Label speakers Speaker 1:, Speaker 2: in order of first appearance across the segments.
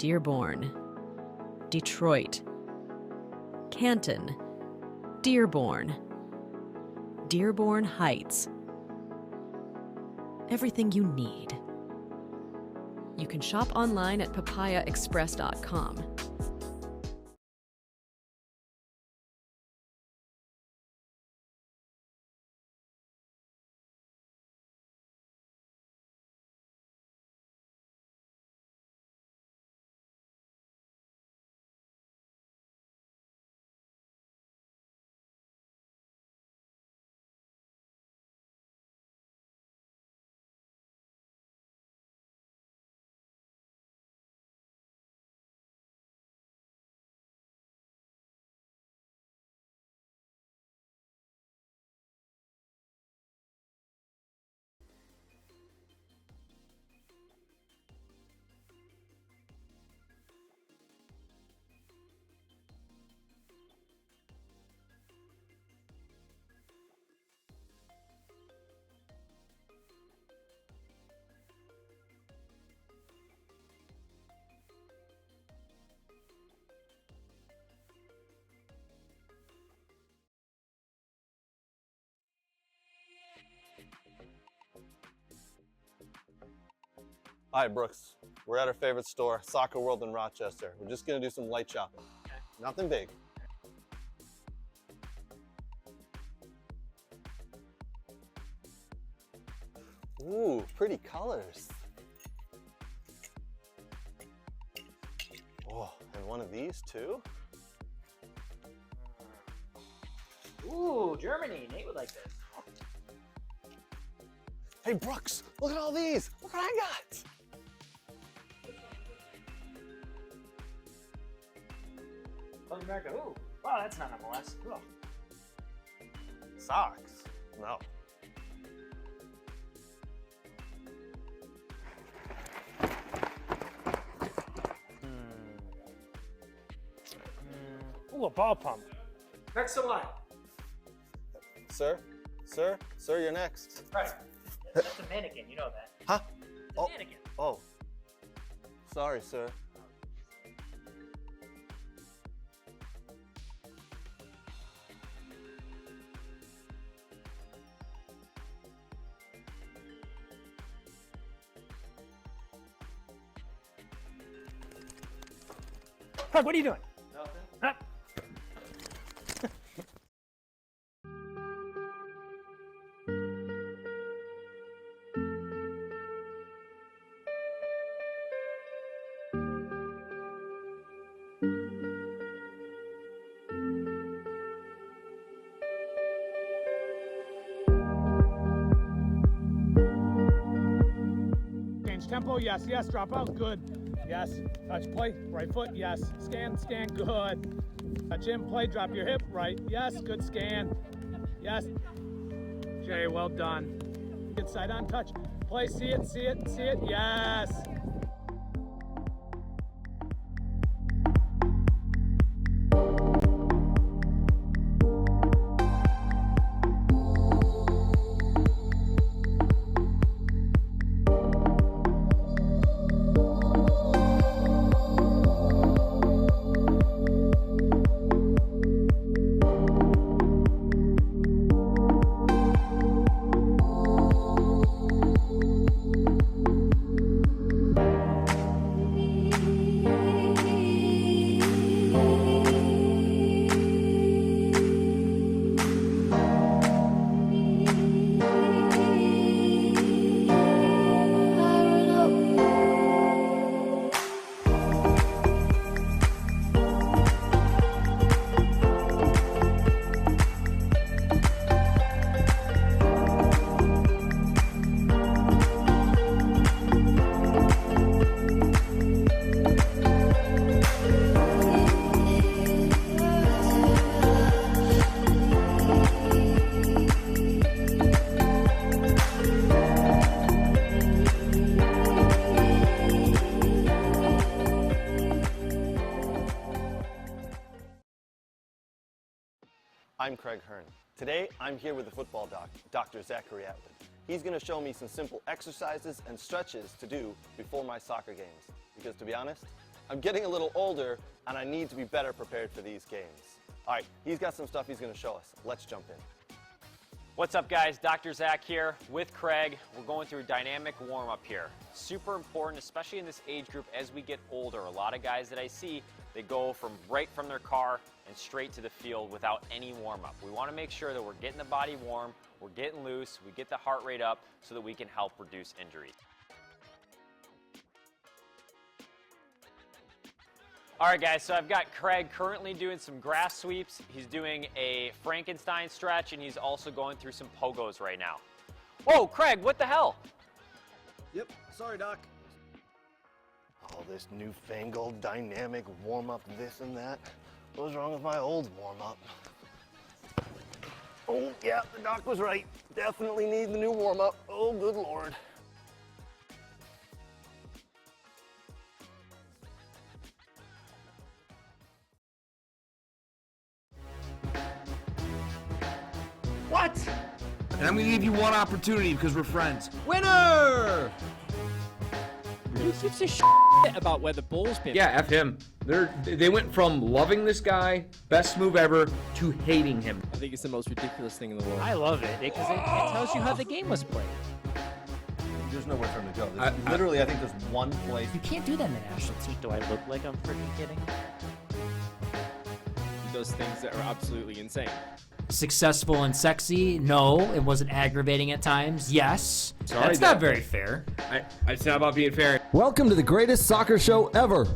Speaker 1: Dearborn, Detroit, Canton, Dearborn, Dearborn Heights. Everything you need. You can shop online at papayaexpress.com.
Speaker 2: Hi, Brooks. We're at our favorite store, Soccer World in Rochester. We're just gonna do some light shopping. Okay. Nothing big. Ooh, pretty colors. Oh, and one of these too?
Speaker 3: Ooh, Germany. Nate would like this.
Speaker 2: Hey, Brooks, look at all these. Look what I got.
Speaker 3: South America. Ooh. Wow, that's not MLS. Ooh.
Speaker 2: Socks? No.
Speaker 3: Ooh, a ball pump. Next in line.
Speaker 2: Sir, you're next.
Speaker 3: Right. That's a mannequin. You know that.
Speaker 2: Huh?
Speaker 3: It's a mannequin.
Speaker 2: Oh. Sorry, sir.
Speaker 3: Craig, what are you doing?
Speaker 2: Nothing.
Speaker 3: Huh?
Speaker 4: Change tempo, yes, drop out, good. Yes, touch play, right foot, yes. Scan, good. Touch in, play, drop your hip, right, yes, good scan. Yes. Jay, well done. Good side on touch. Play, see it, yes.
Speaker 2: I'm Craig Hearn. Today, I'm here with the football doc, Dr. Zachary Atwood. He's going to show me some simple exercises and stretches to do before my soccer games. Because to be honest, I'm getting a little older and I need to be better prepared for these games. All right, he's got some stuff he's gonna show us. Let's jump in.
Speaker 5: What's up, guys? Dr. Zach here with Craig. We're going through a dynamic warm-up here. Super important, especially in this age group as we get older. A lot of guys that I see, they go right from their car and straight to the field without any warm-up. We want to make sure that we're getting the body warm, we're getting loose, we get the heart rate up so that we can help reduce injury. All right, guys, so I've got Craig currently doing some grass sweeps. He's doing a Frankenstein stretch, and he's also going through some pogos right now. Whoa, Craig, what the hell?
Speaker 2: Yep, sorry, Doc. All this newfangled dynamic warm-up, this and that. What was wrong with my old warm-up? Oh, yeah, the doc was right. Definitely need the new warm-up. Oh, good Lord.
Speaker 6: What? And I'm gonna give you one opportunity because we're friends.
Speaker 7: Winner!
Speaker 8: Who gives a shit about where the ball's been?
Speaker 7: Yeah, F him. They went from loving this guy, best move ever, to hating him.
Speaker 8: I think it's the most ridiculous thing in the world.
Speaker 3: I love it because it tells you how the game was played.
Speaker 9: There's nowhere for him to go. Literally, I think there's one place.
Speaker 3: You can't do that in the national team. Do I look like I'm freaking kidding?
Speaker 8: He does things that are absolutely insane.
Speaker 10: Successful and sexy? No. It wasn't aggravating at times? Yes.
Speaker 7: Sorry,
Speaker 10: That's not very fair.
Speaker 7: It's not about being fair.
Speaker 9: Welcome to the greatest soccer show ever.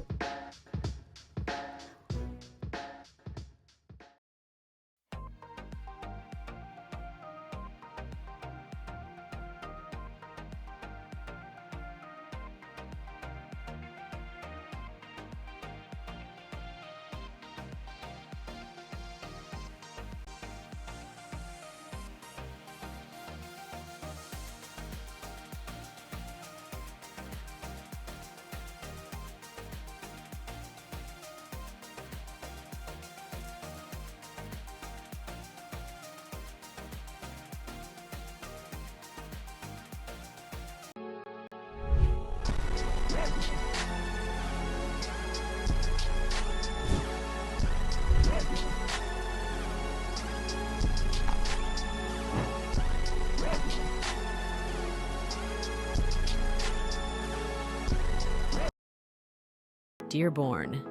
Speaker 1: Dearborn,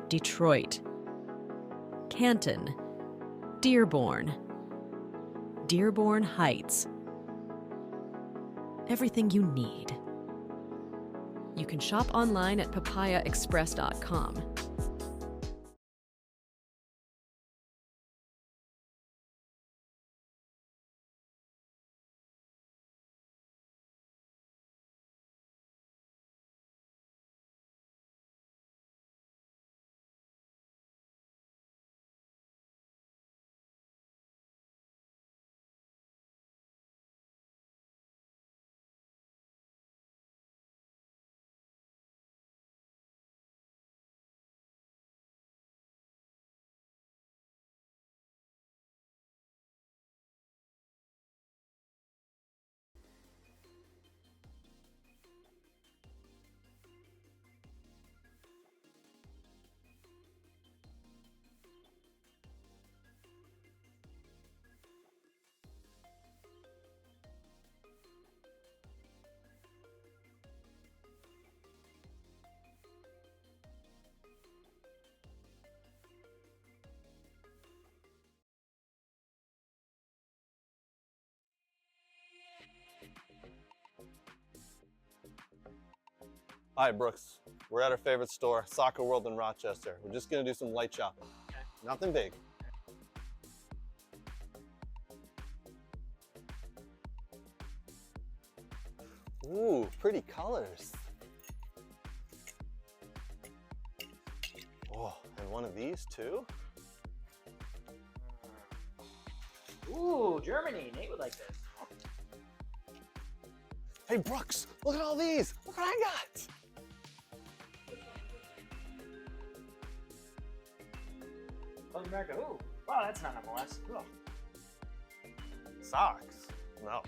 Speaker 1: Detroit, Canton, Dearborn, Dearborn Heights. Everything you need. You can shop online at papayaexpress.com.
Speaker 2: Hi, Brooks. We're at our favorite store, Soccer World in Rochester. We're just gonna do some light shopping.
Speaker 3: Okay.
Speaker 2: Nothing big. Ooh, pretty colors. Oh, and one of these too?
Speaker 3: Ooh, Germany. Nate would like this.
Speaker 2: Hey, Brooks, look at all these. Look what I got.
Speaker 3: South America. Ooh, wow, that's not MLS. Ugh.
Speaker 2: Socks? No.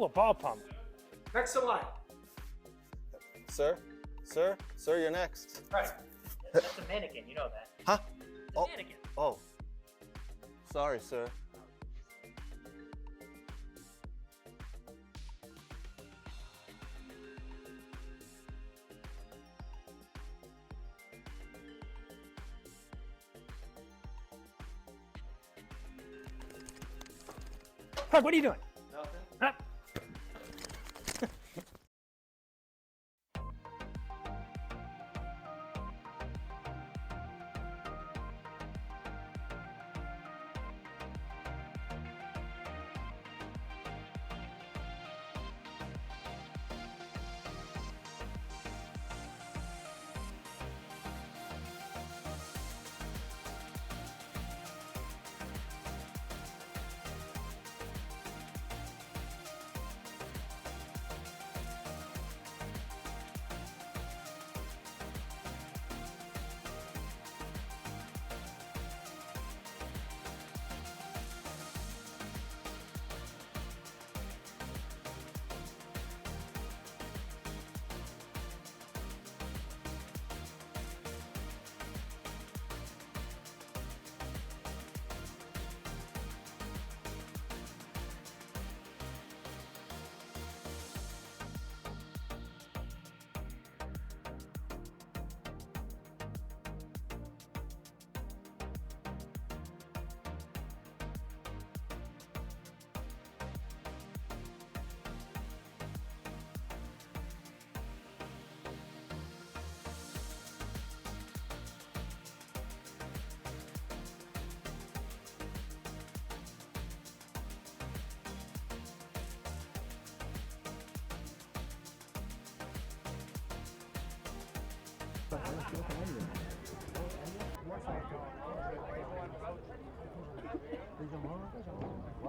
Speaker 4: Ooh, a ball pump. Next in line.
Speaker 2: Sir, you're next.
Speaker 3: Right. That's a mannequin, you know that.
Speaker 2: Huh?
Speaker 3: It's a mannequin.
Speaker 2: Oh. Sorry, sir.
Speaker 3: Craig, what are you doing?
Speaker 2: Nothing.
Speaker 3: Huh?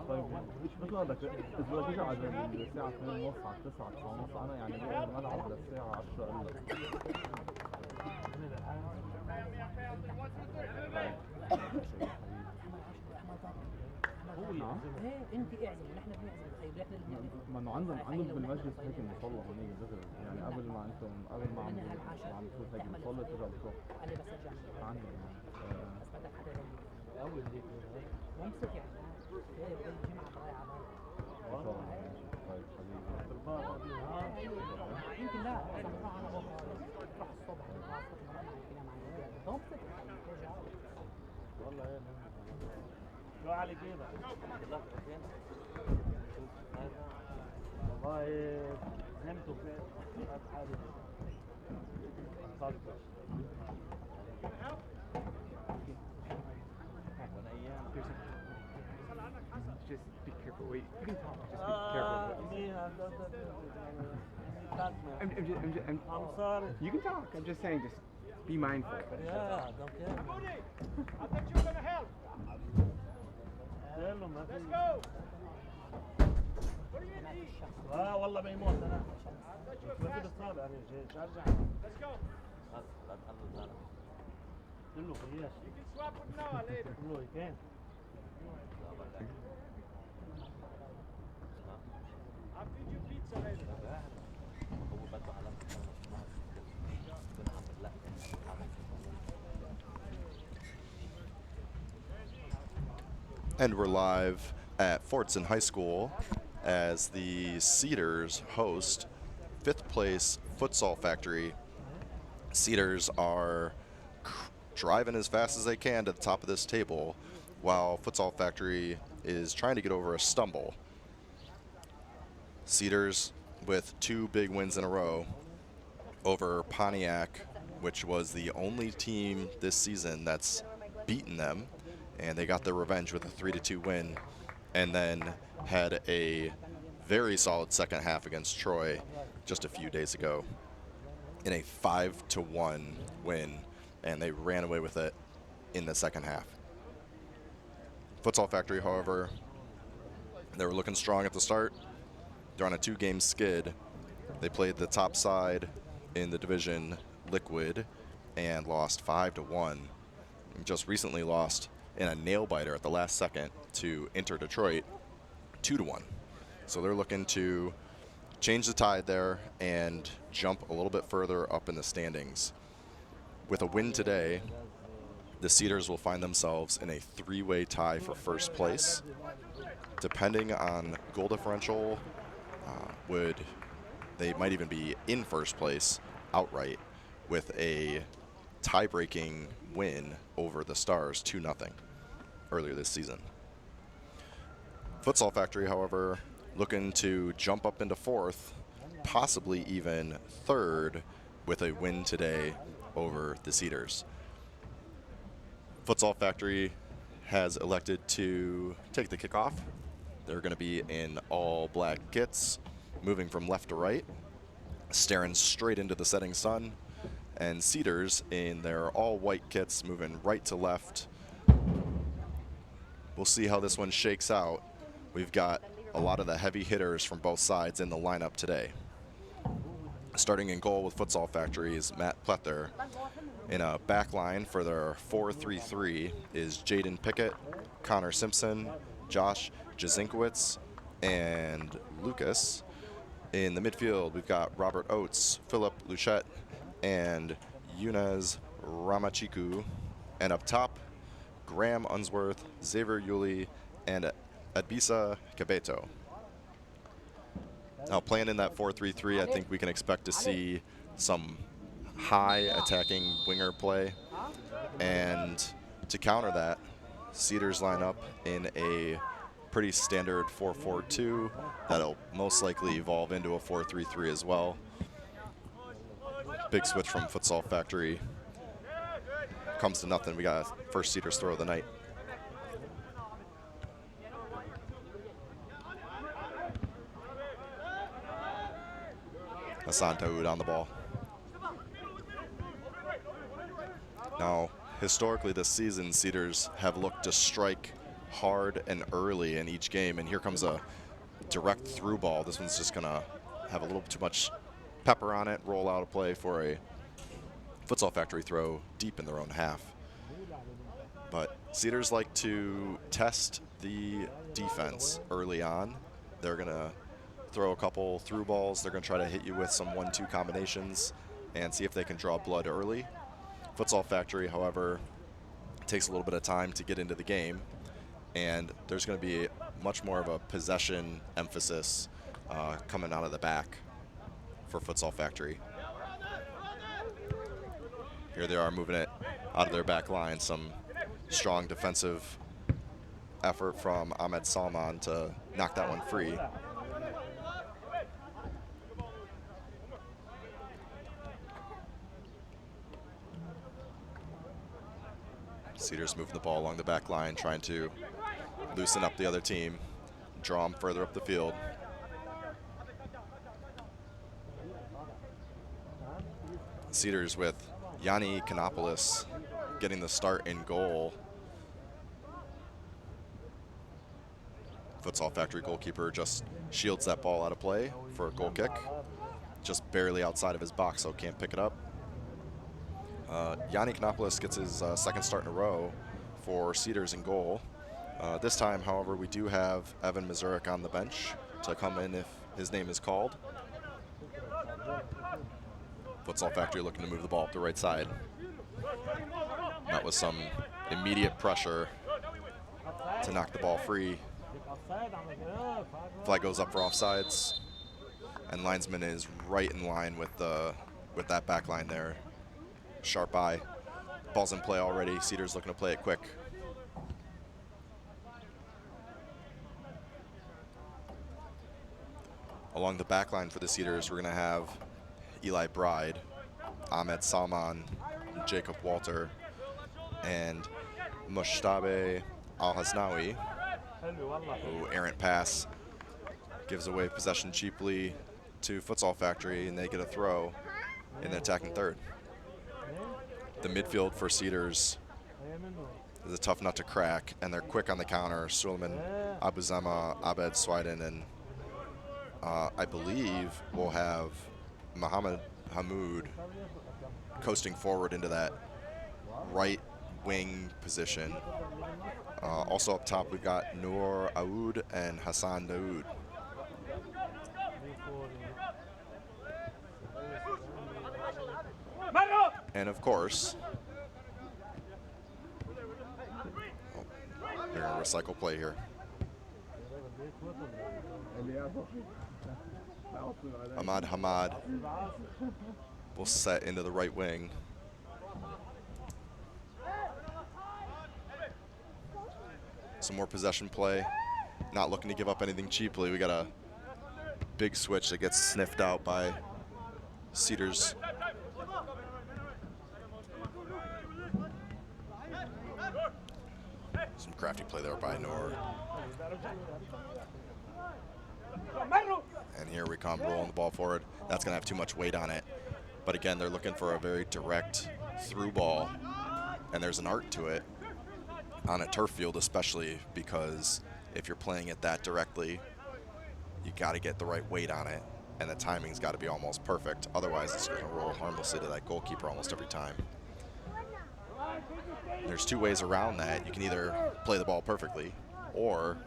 Speaker 4: طيب مش بدك اذا بدك تقعد من الساعة 8:30 على 9 9:30 انا يعني بقدر العب للساعة 10 نعم؟
Speaker 11: ايه انت اعزم ونحن بنعزم طيب احنا
Speaker 4: ما انه عندهم بالمجلس هيك مصلى هونيك دغري يعني قبل ما عم تفوت هيك مصلى ترجع بتروح
Speaker 11: انا بس ارجع
Speaker 4: عندي
Speaker 11: بس بدك حدا اول هيك ممسك يعني الجمعة ضايعة
Speaker 4: ان شاء الله طيب حبيبي
Speaker 11: يمكن لا انا بروح الصبح ممسك
Speaker 4: والله شو علي كيفك؟ والله نمت وفيت حالي Just be careful. Wait, you can talk. Just be careful. I'm sorry. You can talk. I'm just saying, just be mindful.
Speaker 3: Yeah, don't care.
Speaker 4: I thought you were gonna help. Let's go. What do you need? والله بيموت انا. ما في الصابع يا رجال. ارجع. Let's go. قول له خياش. You can swap with Noah later. قول له you can. I'll feed you pizza later.
Speaker 12: And we're live at Fortson High School as the Cedars host 5th place Futsal Factory. Cedars are driving as fast as they can to the top of this table, while Futsal Factory is trying to get over a stumble. Cedars with 2 big wins in a row over Pontiac, which was the only team this season that's beaten them, and they got their revenge with a 3-2 win, and then had a very solid second half against Troy just a few days ago in a 5-1 win, and they ran away with it in the second half. Futsal Factory, however, they were looking strong at the start. They're on a 2-game skid. They played the top side in the division, Liquid, and lost 5-1. Just recently lost in a nail-biter at the last second to Inter Detroit, 2-1. So they're looking to change the tide there and jump a little bit further up in the standings. With a win today, the Cedars will find themselves in a three-way tie for first place. Depending on goal differential, they might even be in first place outright with a tie-breaking win over the Stars 2-0 earlier this season. Futsal Factory, however, looking to jump up into fourth, possibly even third, with a win today over the Cedars. Futsal Factory has elected to take the kickoff. They're going to be in all black kits, moving from left to right, staring straight into the setting sun, and Cedars in their all white kits, moving right to left. We'll see how this one shakes out. We've got a lot of the heavy hitters from both sides in the lineup today. Starting in goal with Futsal Factory is Matt Plether. In a back line for their 4-3-3 is Jaden Pickett, Connor Simpson, Josh Jazinkowicz, and Lucas. In the midfield, we've got Robert Oates, Philip Luchette, and Yunez Ramachiku. And up top, Graham Unsworth, Xavier Yuli, and Adbisa Cabeto. Now, playing in that 4-3-3, I think we can expect to see some high attacking winger play. And to counter that, Cedars line up in a pretty standard 4-4-2 that'll most likely evolve into a 4-3-3 as well. Big switch from Futsal Factory. Comes to nothing. We got a first Cedars throw of the night. Hassan Taoud on the ball. Now, historically this season, Cedars have looked to strike hard and early in each game, and here comes a direct through ball. This one's just gonna have a little too much pepper on it, roll out a play for a Futsal Factory throw deep in their own half. But Cedars like to test the defense early on. They're gonna throw a couple through balls. They're gonna try to hit you with some 1-2 combinations and see if they can draw blood early. Futsal Factory, however, takes a little bit of time to get into the game, and there's going to be much more of a possession emphasis coming out of the back for Futsal Factory. Here they are moving it out of their back line. Some strong defensive effort from Ahmed Salman to knock that one free. Cedars moving the ball along the back line, trying to loosen up the other team, draw them further up the field. Cedars with Yanni Kanopoulos getting the start in goal. Futsal Factory goalkeeper just shields that ball out of play for a goal kick. Just barely outside of his box, so can't pick it up. Yanni Kanopoulos gets his second start in a row for Cedars in goal. This time, however, we do have Evan Mazurik on the bench to come in if his name is called. Futsal Factory looking to move the ball up the right side. That was some immediate pressure to knock the ball free. Flag goes up for offsides, and linesman is right in line with that back line there. Sharp eye. Ball's in play already. Cedars looking to play it quick. Along the back line for the Cedars, we're going to have Eli Bride, Ahmed Salman, Jacob Walter, and Mushtabe Al-Hasnawi, who errant pass gives away possession cheaply to Futsal Factory, and they get a throw in the attacking third. The midfield for Cedars is a tough nut to crack, and they're quick on the counter. Suleiman Abuzema, Abed Swiden, and I believe we'll have Mohammed Hamoud coasting forward into that right wing position. Also up top, we've got Noor Aoud and Hassan Daoud. And of course, they're going to recycle play here. Ahmad Hamad will set into the right wing. Some more possession play. Not looking to give up anything cheaply. We got a big switch that gets sniffed out by Cedars. Some crafty play there by Noor. And here we come, rolling the ball forward. That's going to have too much weight on it. But again, they're looking for a very direct through ball. And there's an art to it on a turf field, especially because if you're playing it that directly, you got to get the right weight on it. And the timing's got to be almost perfect. Otherwise, it's going to roll harmlessly to that goalkeeper almost every time. There's two ways around that. You can either play the ball perfectly or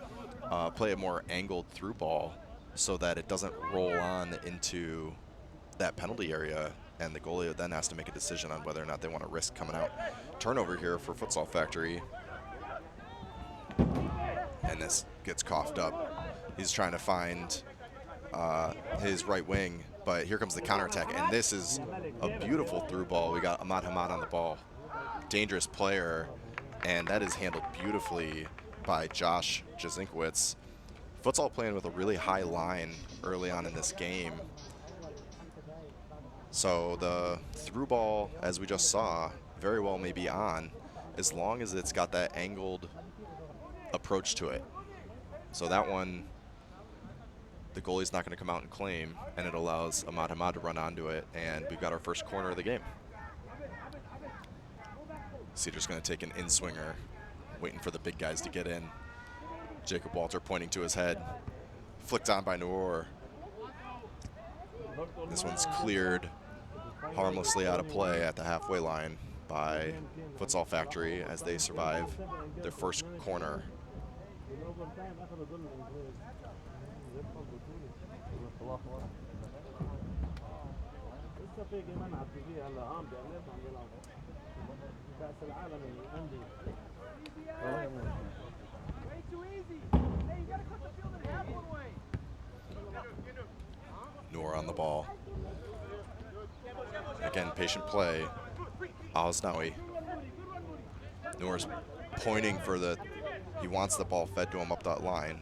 Speaker 12: play a more angled through ball so that it doesn't roll on into that penalty area, and the goalie then has to make a decision on whether or not they want to risk coming out. Turnover here for Futsal Factory. And this gets coughed up. He's trying to find his right wing, but here comes the counterattack, and this is a beautiful through ball. We got Ahmad Hamad on the ball. Dangerous player, and that is handled beautifully by Josh Jazinkowicz. Futsal playing with a really high line early on in this game. So the through ball, as we just saw, very well may be on, as long as it's got that angled approach to it. So that one, the goalie's not going to come out and claim, and it allows Ahmad Hamad to run onto it, and we've got our first corner of the game. Cedars going to take an in-swinger, waiting for the big guys to get in. Jacob Walter pointing to his head. Flicked on by Noor. This one's cleared harmlessly out of play at the halfway line by Futsal Factory as they survive their first corner. Noor on the ball. Again, patient play. Alznawi. Noor's pointing for the, he wants the ball fed to him up that line.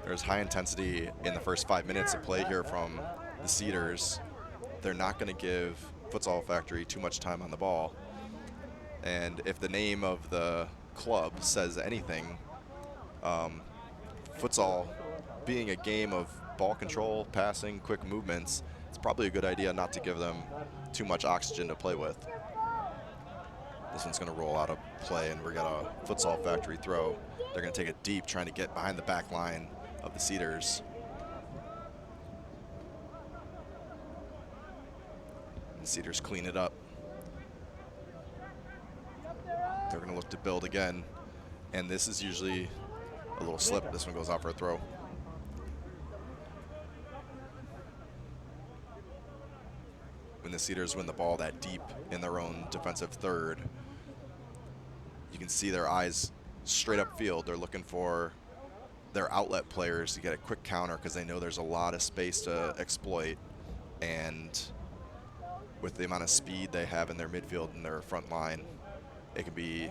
Speaker 12: There's high intensity in the first 5 minutes of play here from the Cedars. They're not going to give Futsal Factory too much time on the ball. And if the name of the club says anything, futsal being a game of ball control, passing, quick movements, it's probably a good idea not to give them too much oxygen to play with. This one's going to roll out of play, and we're going to Futsal Factory throw. They're going to take it deep, trying to get behind the back line of the Cedars. And the Cedars clean it up. They're going to look to build again, and this is usually a little slip. This one goes out for a throw. When the Cedars win the ball that deep in their own defensive third, you can see their eyes straight up field. They're looking for their outlet players to get a quick counter because they know there's a lot of space to exploit. And with the amount of speed they have in their midfield and their front line, it can be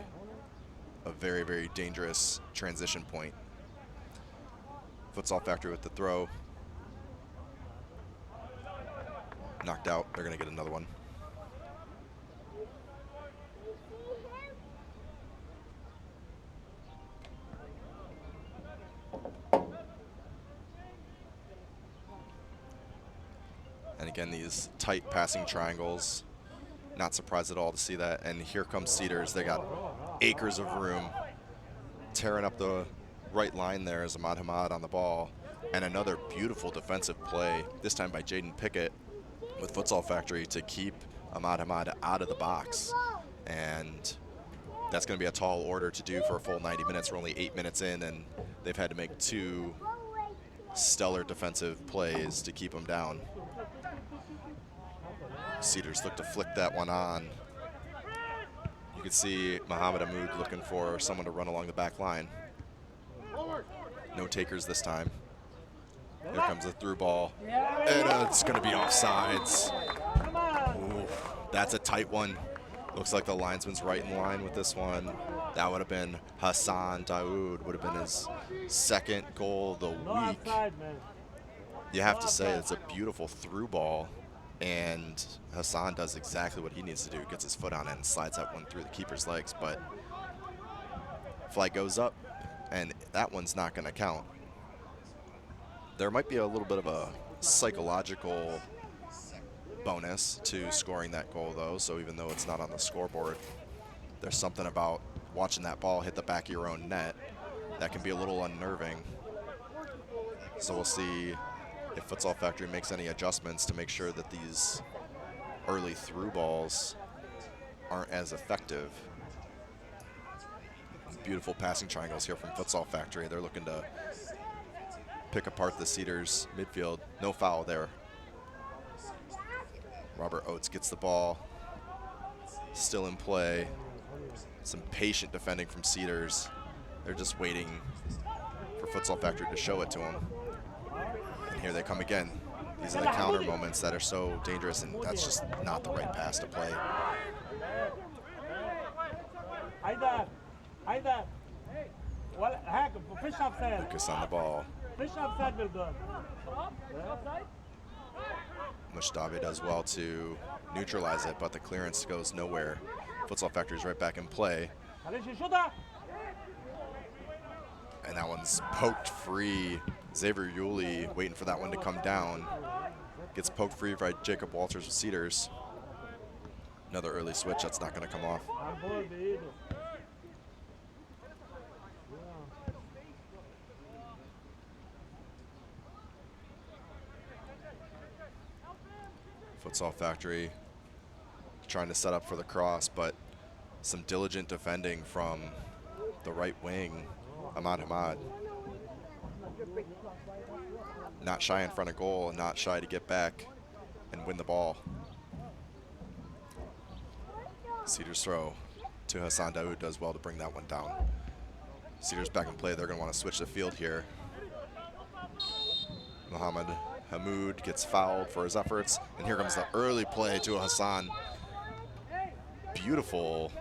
Speaker 12: a very, very dangerous transition point. Futsal Factory with the throw. Knocked out. They're going to get another one. And again, these tight passing triangles. Not surprised at all to see that. And here comes Cedars. They got acres of room. Tearing up the right line there is Ahmad Hamad on the ball. And another beautiful defensive play, this time by Jaden Pickett with Futsal Factory to keep Ahmad Hamad out of the box. And that's going to be a tall order to do for a full 90 minutes. We're only 8 minutes in, and they've had to make two stellar defensive plays to keep him down. Cedars look to flick that one on. You can see Mohamed Ahmoud looking for someone to run along the back line. No takers this time. Here comes the through ball. And it's going to be offsides. Ooh, that's a tight one. Looks like the linesman's right in line with this one. That would have been Hassan Daoud, would have been his second goal of the week. You have to say it's a beautiful through ball, and Hassan does exactly what he needs to do. Gets his foot on it and slides that one through the keeper's legs, but flag goes up, and that one's not going to count. There might be a little bit of a psychological bonus to scoring that goal, though, so even though it's not on the scoreboard, there's something about watching that ball hit the back of your own net that can be a little unnerving. So we'll see if Futsal Factory makes any adjustments to make sure that these early through balls aren't as effective. Beautiful passing triangles here from Futsal Factory. They're looking to pick apart the Cedars midfield. No foul there. Robert Oates gets the ball. Still in play. Some patient defending from Cedars. They're just waiting for Futsal Factory to show it to them. And here they come again. These are the counter moments that are so dangerous, and that's just not the right pass to play. Lucas on the ball. Mushtaba does well to neutralize it, but the clearance goes nowhere. Futsal Factory's right back in play. And that one's poked free. Xavier Yuli waiting for that one to come down. Gets poked free by Jacob Walters with Cedars. Another early switch, that's not going to come off. Futsal Factory trying to set up for the cross, but some diligent defending from the right wing, Ahmad Hamad. Not shy in front of goal and not shy to get back and win the ball. Cedars throw to Hassan Daoud does well to bring that one down. Cedars back in play. They're going to want to switch the field here. Mohamed Hamoud gets fouled for his efforts, and here comes the early play to Hassan. Beautiful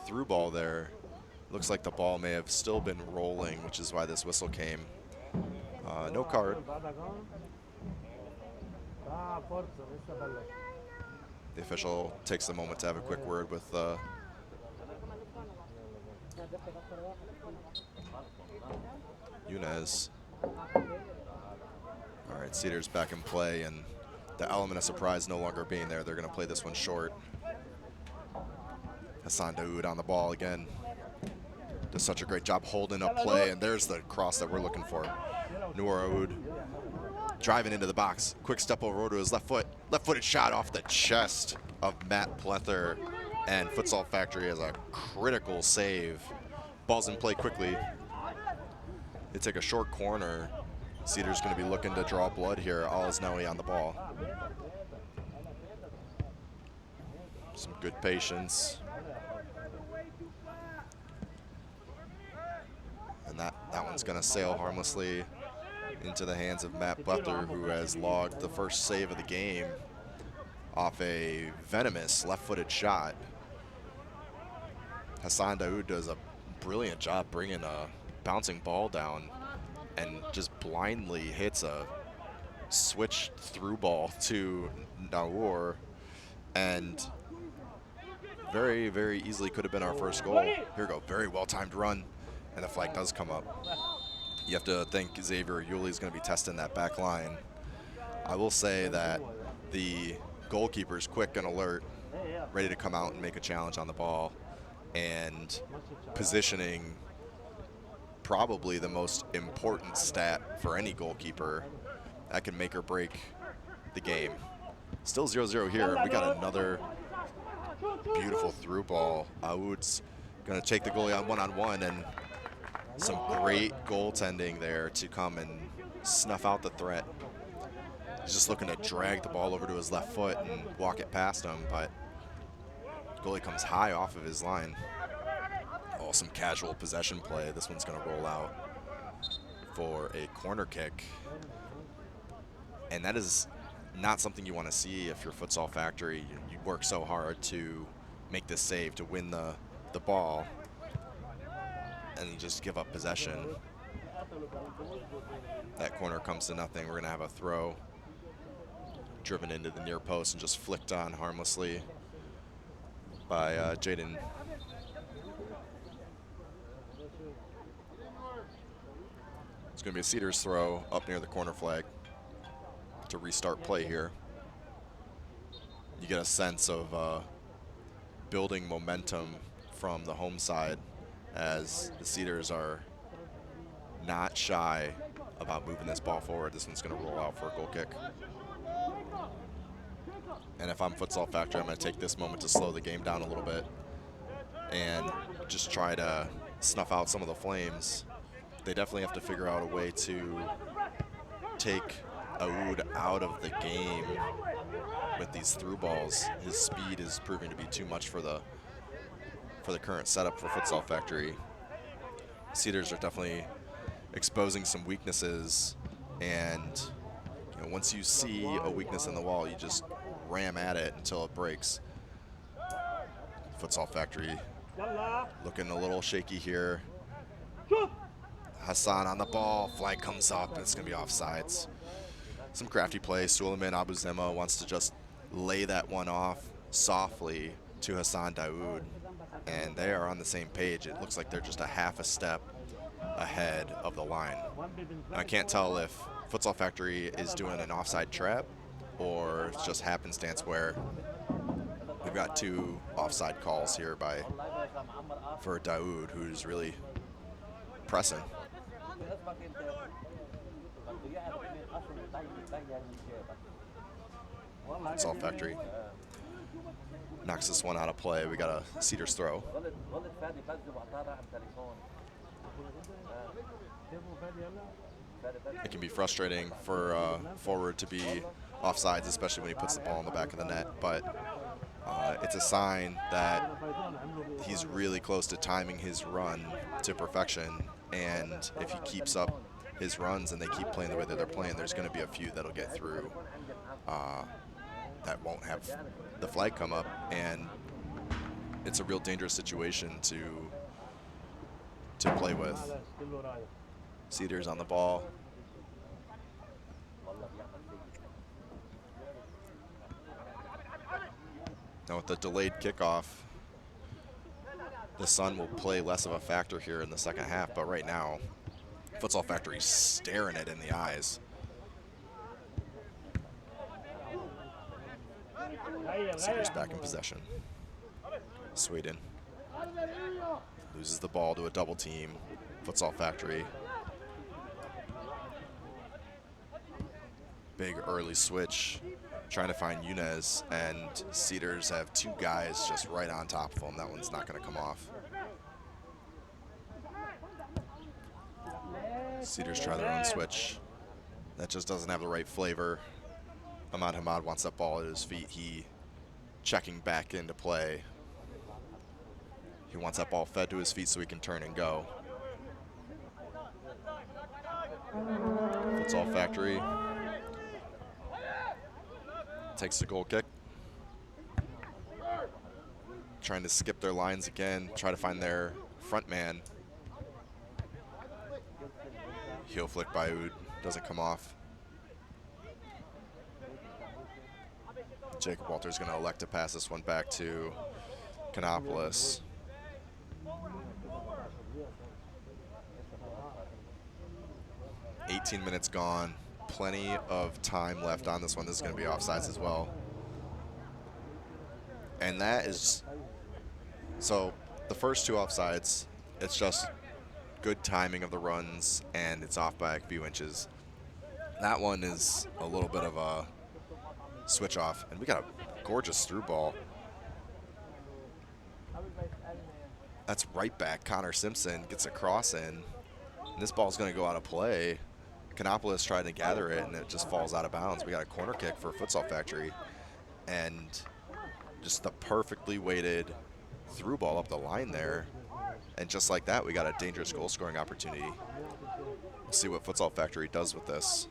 Speaker 12: through ball there. Looks like the ball may have still been rolling, which is why this whistle came. No card. The official takes a moment to have a quick word with Yunez. All right, Cedars back in play, and the element of surprise no longer being there. They're going to play this one short. Hassan Daoud on the ball again. Does such a great job holding up play, and there's the cross that we're looking for. Noor Aoud driving into the box. Quick step over to his left foot. Left-footed shot off the chest of Matt Plether, and Futsal Factory has a critical save. Ball's in play quickly. They take a short corner. Cedars going to be looking to draw blood here. Al-Aznawi on the ball. Some good patience. And that one's going to sail harmlessly into the hands of Matt Butler, who has logged the first save of the game off a venomous left-footed shot. Hassan Daoud does a brilliant job bringing a bouncing ball down and just blindly hits a switch through ball to Naur, and very, very easily could have been our first goal. Here we go, very well-timed run, and the flag does come up. You have to think Xavier Yuli is going to be testing that back line. I will say that the goalkeeper's quick and alert, ready to come out and make a challenge on the ball, and positioning probably the most important stat for any goalkeeper that can make or break the game. Still 0-0 here. We got another beautiful through ball. Aoud's going to take the goalie on one-on-one, and some great goaltending there to come and snuff out the threat. He's just looking to drag the ball over to his left foot and walk it past him, but goalie comes high off of his line. Oh, some casual possession play. This one's going to roll out for a corner kick. And that is not something you want to see if you're Futsal Factory. You work so hard to make this save, to win the ball, and you just give up possession. That corner comes to nothing. We're going to have a throw driven into the near post and just flicked on harmlessly by Jaden. It's going to be a Cedars throw up near the corner flag to restart play here. You get a sense of building momentum from the home side as the Cedars are not shy about moving this ball forward. This one's going to roll out for a goal kick. And if I'm Futsal Factory, I'm going to take this moment to slow the game down a little bit and just try to snuff out some of the flames. They definitely have to figure out a way to take Aoud out of the game with these through balls. His speed is proving to be too much for the current setup for Futsal Factory. Cedars are definitely exposing some weaknesses, and once you see a weakness in the wall, you just ram at it until it breaks. Futsal Factory looking a little shaky here. Hassan on the ball, flag comes up, and it's going to be offsides. Some crafty play. Suleiman Abuzema wants to just lay that one off softly to Hassan Daoud, and they are on the same page. It looks like they're just a half a step ahead of the line. I can't tell if Futsal Factory is doing an offside trap or it's just happenstance where we've got two offside calls here for Daoud, who's really pressing. Futsal Factory knocks this one out of play. We got a Cedars throw. It can be frustrating for forward to be offsides, especially when he puts the ball in the back of the net, but it's a sign that he's really close to timing his run to perfection, and if he keeps up his runs and they keep playing the way that they're playing, there's going to be a few that'll get through that won't have the flag come up, and it's a real dangerous situation to play with. Cedars on the ball. Now with the delayed kickoff, the sun will play less of a factor here in the second half, but right now, Futsal Factory's staring it in the eyes. Cedars back in possession. Sweden loses the ball to a double team. Futsal Factory. Big early switch, trying to find Yunez, and Cedars have two guys just right on top of him. That one's not going to come off. Cedars try their own switch. That just doesn't have the right flavor. Ahmad Hamad wants that ball at his feet. He checking back into play. He wants that ball fed to his feet so he can turn and go. Futsal Factory takes the goal kick. Trying to skip their lines again, try to find their front man. Heel flick by Oud, doesn't come off. Jacob Walter's going to elect to pass this one back to Canopolis. $18 minutes gone. Plenty of time left on this one. This is going to be offsides as well. And that is, so the first two offsides, it's just good timing of the runs and it's off by a few inches. That one is a little bit of a switch off, and we got a gorgeous through ball. That's right back. Connor Simpson gets a cross in, and this ball's going to go out of play. Canopolis tried to gather it, and it just falls out of bounds. We got a corner kick for Futsal Factory, and just the perfectly weighted through ball up the line there. And just like that, we got a dangerous goal scoring opportunity. We'll see what Futsal Factory does with this.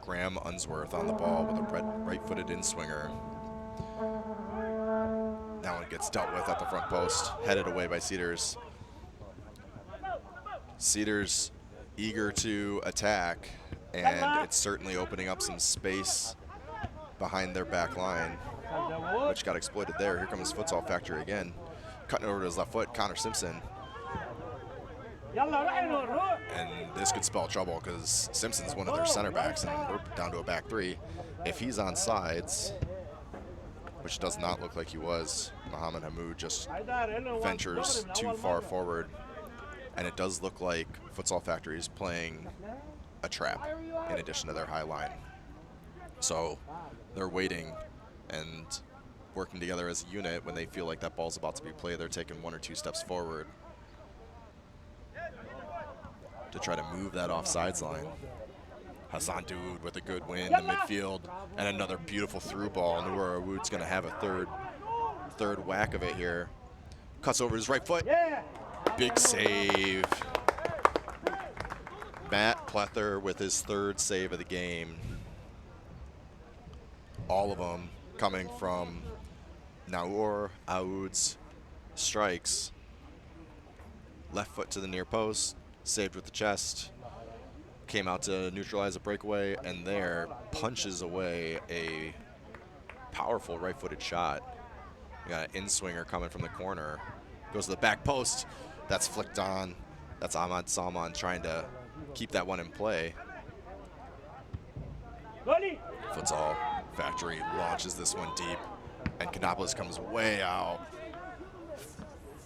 Speaker 12: Graham Unsworth on the ball with a right-footed in-swinger. That one gets dealt with at the front post, headed away by Cedars. Cedars eager to attack, and it's certainly opening up some space behind their back line, which got exploited there. Here comes Futsal Factory again. Cutting over to his left foot, Connor Simpson. And this could spell trouble because Simpson's one of their center backs, and we're down to a back three. If he's on sides, which does not look like he was, Muhammad Hamoud just ventures too far forward. And it does look like Futsal Factory is playing a trap in addition to their high line. So they're waiting and working together as a unit. When they feel like that ball's about to be played, they're taking 1 or 2 steps forward to try to move that offsides line. Hassan Daoud with a good win in the midfield, and another beautiful through ball. Noor Awood's going to have a third whack of it here. Cuts over his right foot. Big save. Matt Plether with his 3rd save of the game. All of them coming from Noor Awood's strikes. Left foot to the near post, saved with the chest. Came out to neutralize a breakaway, and there punches away a powerful right-footed shot. We got an in-swinger coming from the corner. Goes to the back post. That's flicked on. That's Ahmad Salman trying to keep that one in play. Futsal Factory launches this one deep, and Canopolis comes way out,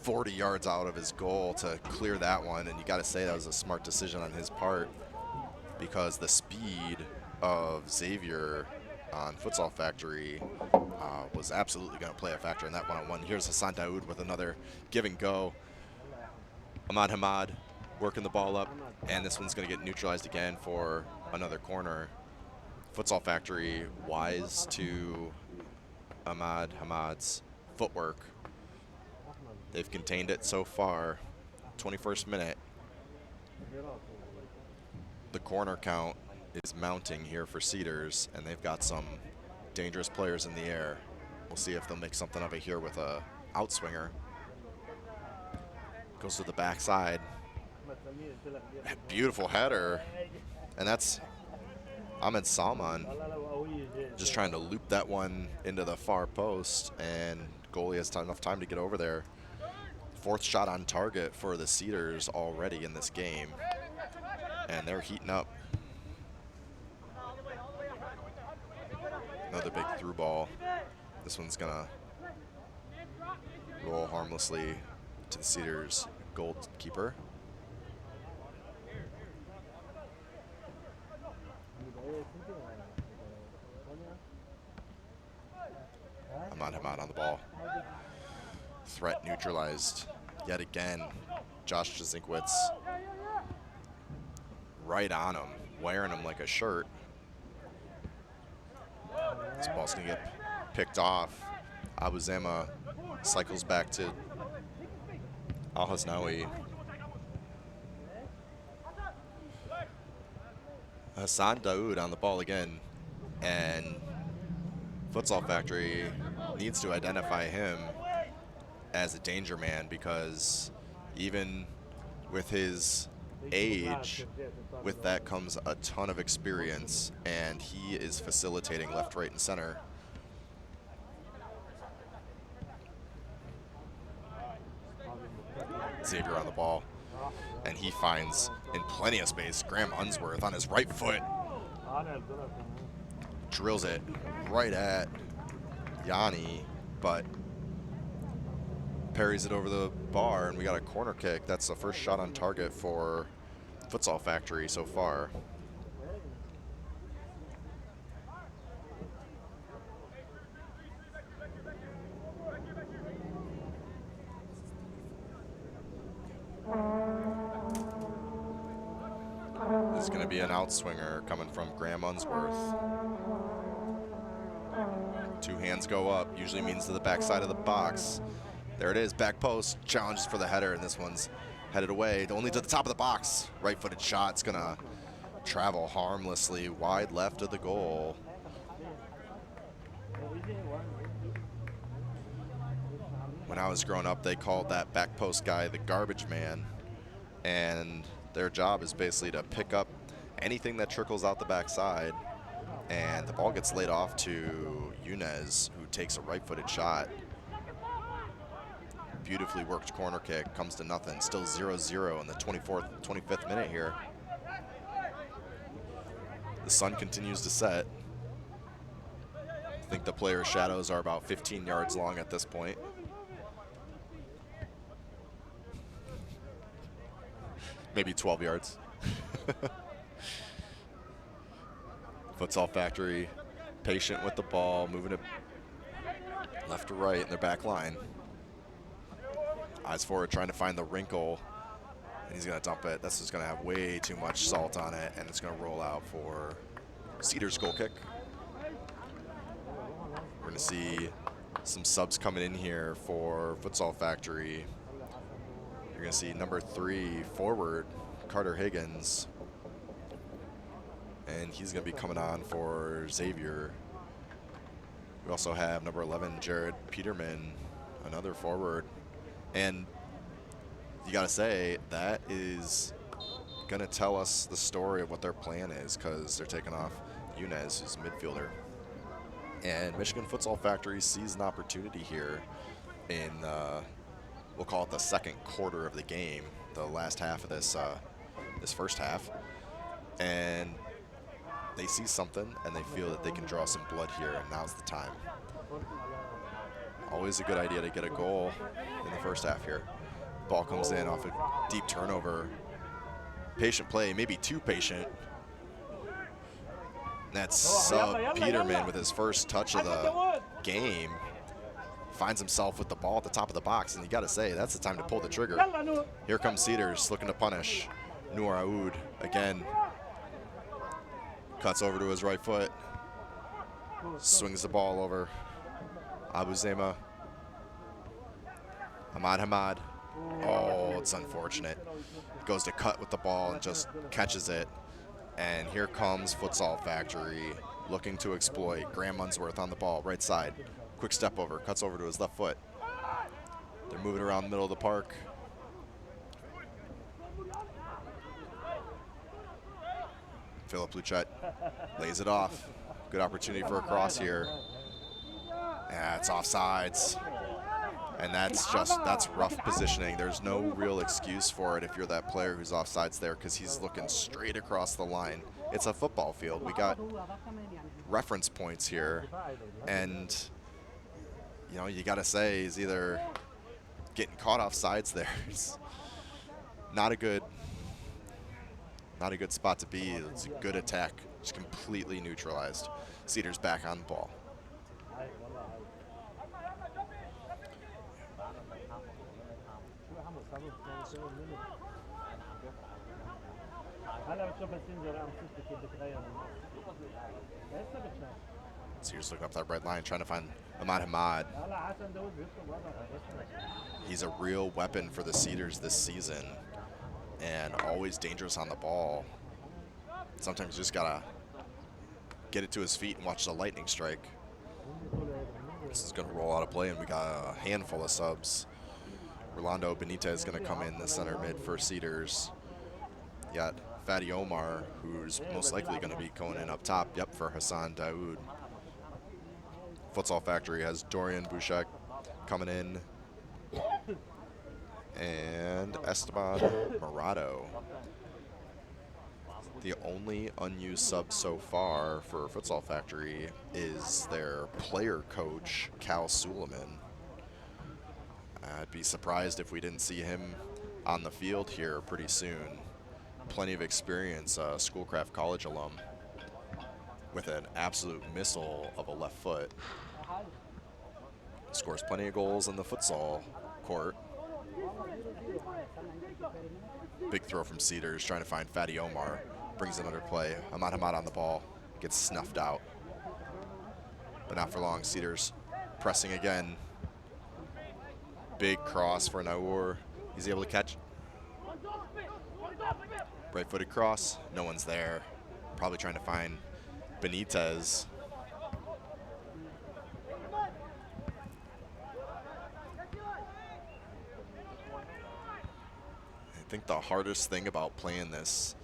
Speaker 12: 40 yards out of his goal to clear that one. And you got to say that was a smart decision on his part, because the speed of Xavier on Futsal Factory was absolutely going to play a factor in that one-on-one. Here's Hassan Daoud with another give and go. Ahmad Hamad working the ball up, and this one's going to get neutralized again for another corner. Futsal Factory wise to Ahmad Hamad's footwork. They've contained it so far. 21st minute. The corner count is mounting here for Cedars, and they've got some dangerous players in the air. We'll see if they'll make something of it here with a outswinger. Goes to the backside. Beautiful header. And that's Ahmed Salman just trying to loop that one into the far post, and goalie has enough time to get over there. 4th shot on target for the Cedars already in this game, and they're heating up. Another big through ball. This one's gonna roll harmlessly to the Cedars goalkeeper. Ahmad Hamad on the ball. Threat neutralized yet again. Josh Jazinkiewicz right on him, wearing him like a shirt. This ball's gonna get picked off. Abu Zama cycles back to Al-Hasnawi. Hassan Daoud on the ball again, and Futsal Factory needs to identify him as a danger man, because even with his age, with that comes a ton of experience, and he is facilitating left, right, and center. Xavier on the ball, and he finds in plenty of space Graham Unsworth on his right foot. Drills it right at Yanni, but parries it over the bar, and we got a corner kick. That's the first shot on target for Futsal Factory so far. This is going to be an outswinger coming from Graham Unsworth. Two hands go up, usually means to the backside of the box. There it is, back post, challenges for the header, and this one's headed away, only to the top of the box. Right-footed shot's gonna travel harmlessly wide left of the goal. When I was growing up, they called that back post guy the garbage man, and their job is basically to pick up anything that trickles out the backside, and the ball gets laid off to Yunez, who takes a right-footed shot. Beautifully worked corner kick, comes to nothing. Still 0-0 in the 25th minute here. The sun continues to set. I think the player's shadows are about 15 yards long at this point. Maybe 12 yards. Futsal Factory, patient with the ball, moving it left to right in their back line. Eyes forward, trying to find the wrinkle, and he's going to dump it. This is going to have way too much salt on it, and it's going to roll out for Cedars goal kick. We're going to see some subs coming in here for Futsal Factory. You're going to see number 3 forward, Carter Higgins, and he's going to be coming on for Xavier. We also have number 11, Jared Peterman, another forward. And you got to say, that is going to tell us the story of what their plan is, because they're taking off Yunez, who's a midfielder. And Michigan Futsal Factory sees an opportunity here in, we'll call it the second quarter of the game, the last half of this, this first half. And they see something, and they feel that they can draw some blood here, and now's the time. Always a good idea to get a goal in the first half here. Ball comes in off a deep turnover. Patient play, maybe too patient. That's sub Peterman with his first touch of the game. Finds himself with the ball at the top of the box, and you got to say, that's the time to pull the trigger. Here comes Cedars looking to punish. Noor Aoud again. Cuts over to his right foot. Swings the ball over. Abu Zema. Ahmad Hamad. Oh, it's unfortunate. Goes to cut with the ball and just catches it. And here comes Futsal Factory looking to exploit. Graham Unsworth on the ball, right side. Quick step over, cuts over to his left foot. They're moving around the middle of the park. Philip Luchette lays it off. Good opportunity for a cross here. Yeah, it's offsides. And that's rough positioning. There's no real excuse for it if you're that player who's offsides there, because he's looking straight across the line. It's a football field. We got reference points here. And, you know, you got to say he's either getting caught offsides there. It's not a good spot to be. It's a good attack. Just completely neutralized. Cedars back on the ball. Cedars looking up that red line, trying to find Ahmad Hamad. He's a real weapon for the Cedars this season, and always dangerous on the ball. Sometimes you just gotta get it to his feet and watch the lightning strike. This is gonna roll out of play, and we got a handful of subs. Rolando Benitez is gonna come in the center mid for Cedars. You got Fadi Omar, who's most likely gonna be going in up top, yep, for Hassan Daoud. Futsal Factory has Dorian Bouchek coming in, and Esteban Morado. The only unused sub so far for Futsal Factory is their player coach, Cal Suleiman. I'd be surprised if we didn't see him on the field here pretty soon. Plenty of experience, Schoolcraft College alum, with an absolute missile of a left foot. Scores plenty of goals in the futsal court. Big throw from Cedars, trying to find Fatty Omar. Brings it under play. Ahmad Hamad on the ball. Gets snuffed out. But not for long. Cedars pressing again. Big cross for Naur. He's able to catch. Right-footed cross. No one's there. Probably trying to find Benitez. I think the hardest thing about playing this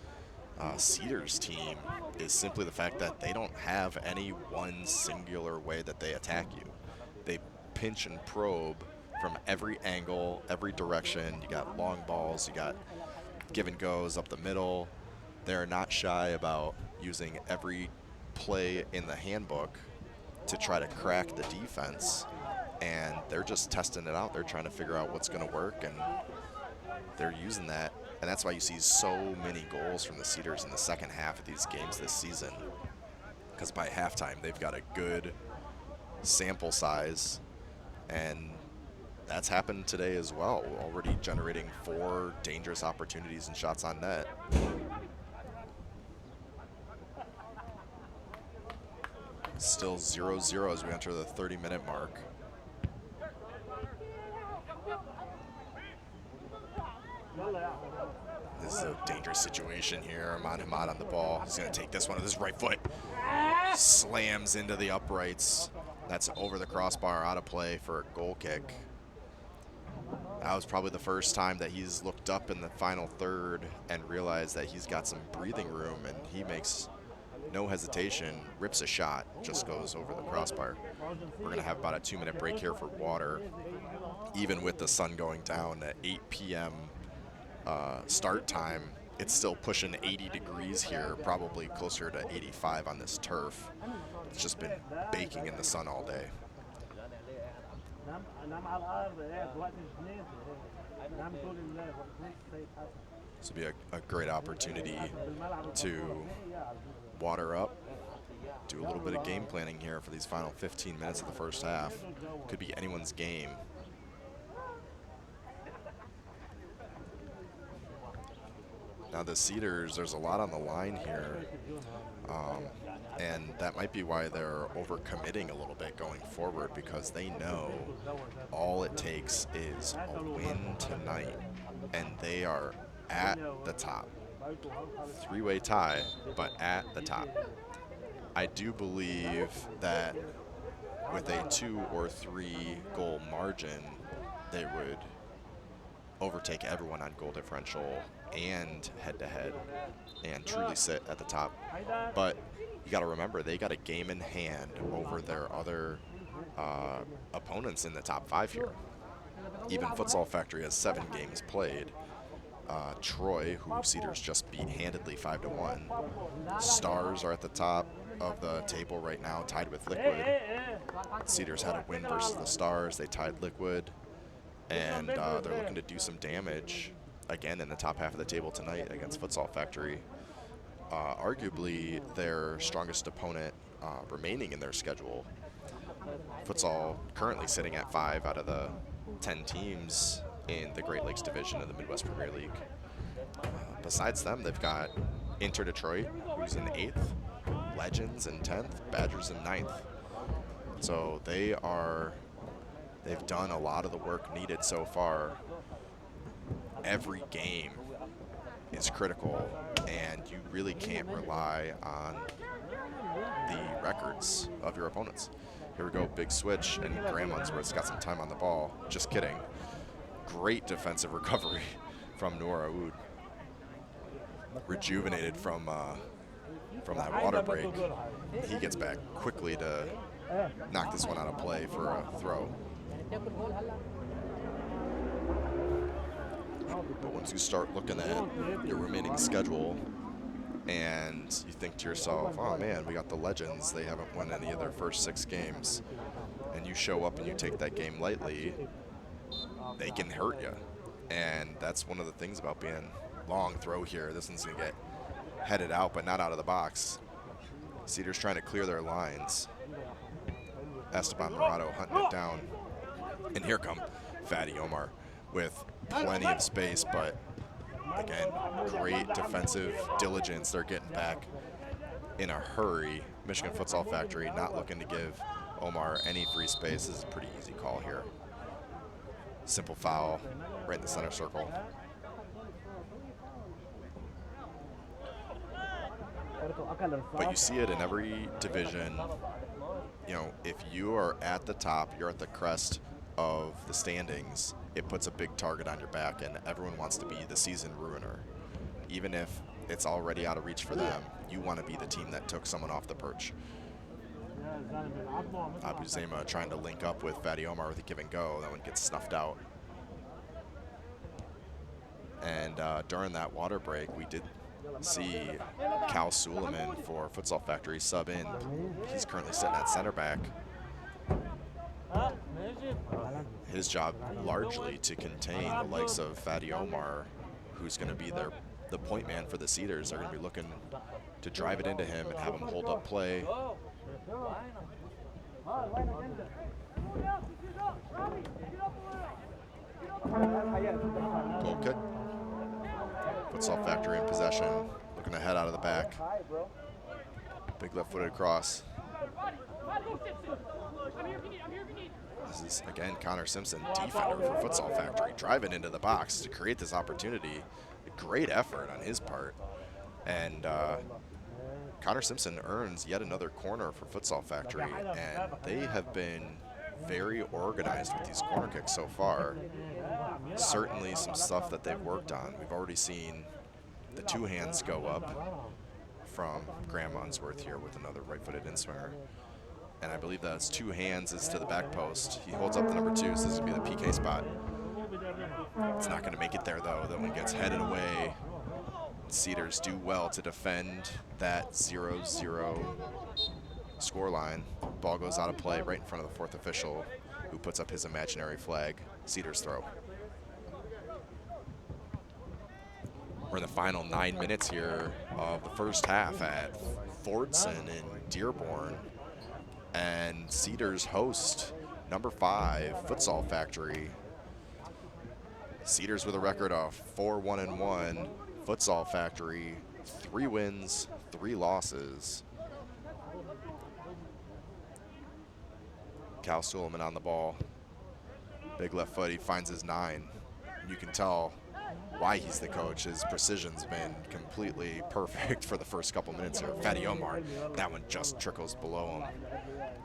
Speaker 12: Cedars team is simply the fact that they don't have any one singular way that they attack you. They pinch and probe from every angle, every direction. You got long balls, you got give and goes up the middle. They're not shy about using every play in the handbook to try to crack the defense, and they're just testing it out. They're trying to figure out what's going to work, and they're using that, and that's why you see so many goals from the Cedars in the second half of these games this season, because by halftime they've got a good sample size, and that's happened today as well, already generating 4 dangerous opportunities and shots on net. Still 0-0 as we enter the 30-minute mark. This is a dangerous situation here. Ahmad Hamad on the ball. He's going to take this one with his right foot. Slams into the uprights. That's over the crossbar, out of play for a goal kick. That was probably the first time that he's looked up in the final third and realized that he's got some breathing room, and he makes no hesitation, rips a shot, just goes over the crossbar. We're going to have about a 2-minute break here for water. Even with the sun going down at 8 p.m. Start time, it's still pushing 80 degrees here, probably closer to 85 on this turf. It's just been baking in the sun all day. This will be a great opportunity to water up, do a little bit of game planning here for these final 15 minutes of the first half. Could be anyone's game. Now the Cedars, there's a lot on the line here, and that might be why they're overcommitting a little bit going forward, because they know all it takes is a win tonight, and they are at the top. 3-way tie, but at the top. I do believe that with a 2 or 3 goal margin, they would overtake everyone on goal differential and head-to-head and truly sit at the top. But you got to remember, they got a game in hand over their other opponents in the top 5 here. Even Futsal Factory has 7 games played. Troy, who Cedars just beat handedly 5-1. Stars are at the top of the table right now, tied with Liquid. Cedars had a win versus the Stars. They tied Liquid, and they're looking to do some damage again in the top half of the table tonight against Futsal Factory. Arguably their strongest opponent remaining in their schedule. Futsal currently sitting at 5 out of the 10 teams in the Great Lakes Division of the Midwest Premier League. Besides them, they've got Inter Detroit, who's in 8th, Legends in 10th, Badgers in 9th. So they've done a lot of the work needed so far. Every game is critical, and you really can't rely on the records of your opponents. Here we go, big switch, and Graham Unsworth's got some time on the ball. Just kidding. Great defensive recovery from Noor Aoud. Rejuvenated from that water break. He gets back quickly to knock this one out of play for a throw. But once you start looking at your remaining schedule and you think to yourself, oh man, we got the Legends, they haven't won any of their first 6 games, and you show up and you take that game lightly, they can hurt you. And that's one of the things about being long throw here. This one's going to get headed out, but not out of the box. Cedars trying to clear their lines. Esteban Morado hunting it down. And here come Fatty Omar with plenty of space, but again, great defensive diligence. They're getting back in a hurry. Michigan Futsal Factory not looking to give Omar any free space. This is a pretty easy call here. Simple foul right in the center circle. But you see it in every division. You know, if you are at the top, you're at the crest of the standings, it puts a big target on your back, and everyone wants to be the season ruiner. Even if it's already out of reach for them, you want to be the team that took someone off the perch. Abu Zema trying to link up with Fatty Omar with a give and go. That one gets snuffed out. And during that water break, we did see Cal Suleiman for Futsal Factory sub in. He's currently sitting at center back. His job largely to contain the likes of Fatty Omar, who's going to be the point man for the Cedars. They're going to be looking to drive it into him and have him hold up play. Goal kick. Futsal Factory in possession, looking to head out of the back. Big left-footed cross. This is, again, Connor Simpson, defender for Futsal Factory, driving into the box to create this opportunity. A great effort on his part. And Connor Simpson earns yet another corner for Futsal Factory, and they have been very organized with these corner kicks so far. Certainly some stuff that they've worked on. We've already seen the two hands go up from Graham Unsworth here with another right-footed in-swinger. And I believe that's two hands is to the back post. He holds up the number 2, so this is going to be the PK spot. It's not going to make it there, though. That one gets headed away. Cedars do well to defend that 0-0 scoreline. Ball goes out of play right in front of the fourth official, who puts up his imaginary flag. Cedars throw. We're in the final 9 minutes here of the first half at Fordson in Dearborn. And Cedars host number 5, Futsal Factory. Cedars with a record of 4-1-1. Futsal Factory, 3 wins, 3 losses. Cal Suleiman on the ball. Big left foot, he finds his 9. You can tell why he's the coach. His precision's been completely perfect for the first couple minutes here. Fatty Omar, that one just trickles below him,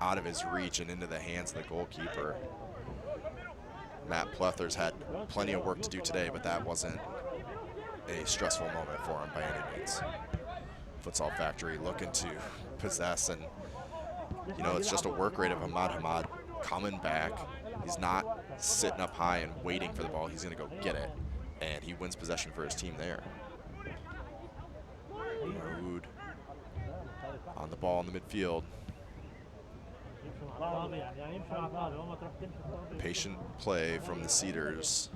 Speaker 12: out of his reach and into the hands of the goalkeeper. Matt Plethers had plenty of work to do today, but that wasn't a stressful moment for him by any means. Futsal Factory looking to possess, and you know, it's just a work rate of Ahmad Hamad coming back. He's not sitting up high and waiting for the ball. He's going to go get it, and he wins possession for his team there. Marood on the ball in the midfield. Patient play from the Cedars.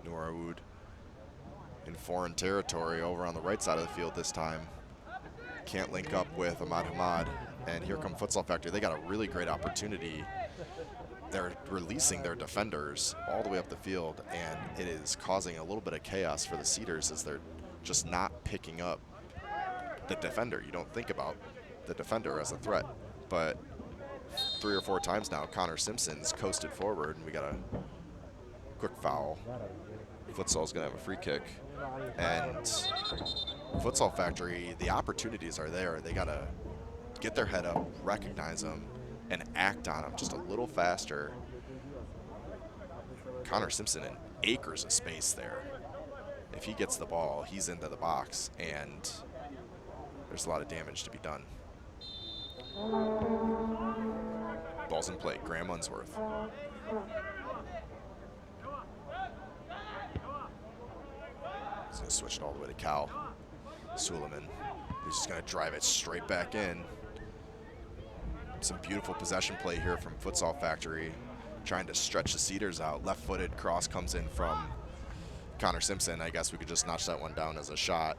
Speaker 12: Nouraoud in foreign territory over on the right side of the field this time. Can't link up with Ahmad Hamad. And here come Futsal Factory. They got a really great opportunity. They're releasing their defenders all the way up the field, and it is causing a little bit of chaos for the Cedars as they're just not picking up the defender. You don't think about the defender as a threat, but 3 or 4 times now, Connor Simpson's coasted forward, and we got a quick foul. Futsal's gonna have a free kick, and Futsal Factory, the opportunities are there. They gotta get their head up, recognize them, and act on them just a little faster. Connor Simpson in acres of space there. If he gets the ball, he's into the box, and there's a lot of damage to be done. Ball's in play, Graham Unsworth. He's gonna switch it all the way to Cal Suleiman. He's just gonna drive it straight back in. Some beautiful possession play here from Futsal Factory, trying to stretch the Cedars out. Left-footed cross comes in from Connor Simpson. I guess we could just notch that one down as a shot.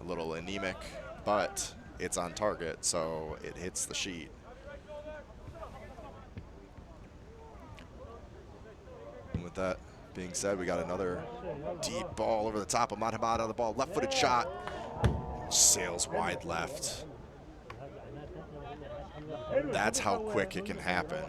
Speaker 12: A little anemic, but it's on target, so it hits the sheet. that being said, we got another deep ball over the top of Ahmad on the ball. Left-footed shot. Sails wide left. That's how quick it can happen.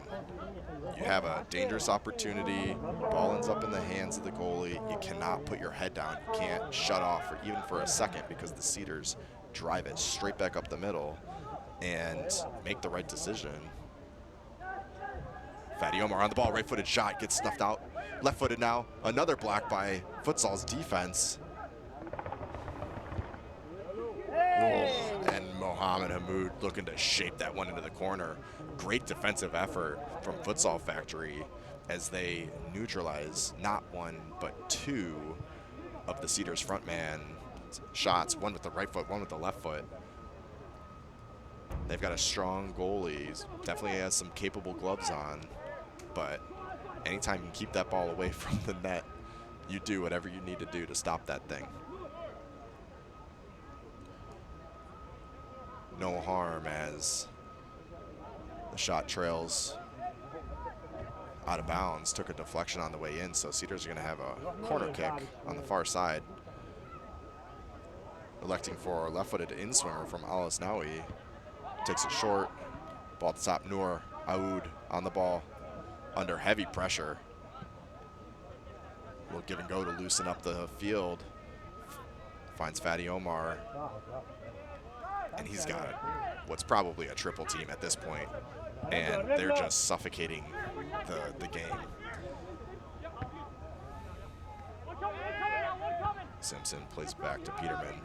Speaker 12: You have a dangerous opportunity. Ball ends up in the hands of the goalie. You cannot put your head down. You can't shut off for even for a second because the Cedars drive it straight back up the middle and make the right decision. Fatty Omar on the ball, right-footed shot, gets snuffed out. Left-footed now, another block by Futsal's defense. And Mohammed Hamoud looking to shape that one into the corner. Great defensive effort from Futsal Factory as they neutralize not one, but two of the Cedars front man shots, one with the right foot, one with the left foot. They've got a strong goalie. He definitely has some capable gloves on, but anytime you can keep that ball away from the net, you do whatever you need to do to stop that thing. No harm as the shot trails out of bounds. Took a deflection on the way in, so Cedars are going to have a corner kick on the far side. Electing for a left-footed in-swinger from Al Asnawi. Takes it short. Ball at the top. Noor Aoud on the ball under heavy pressure. A little give and go to loosen up the field. Finds Fatty Omar. And he's got what's probably a triple team at this point, and they're just suffocating the game. Simpson plays back to Peterman.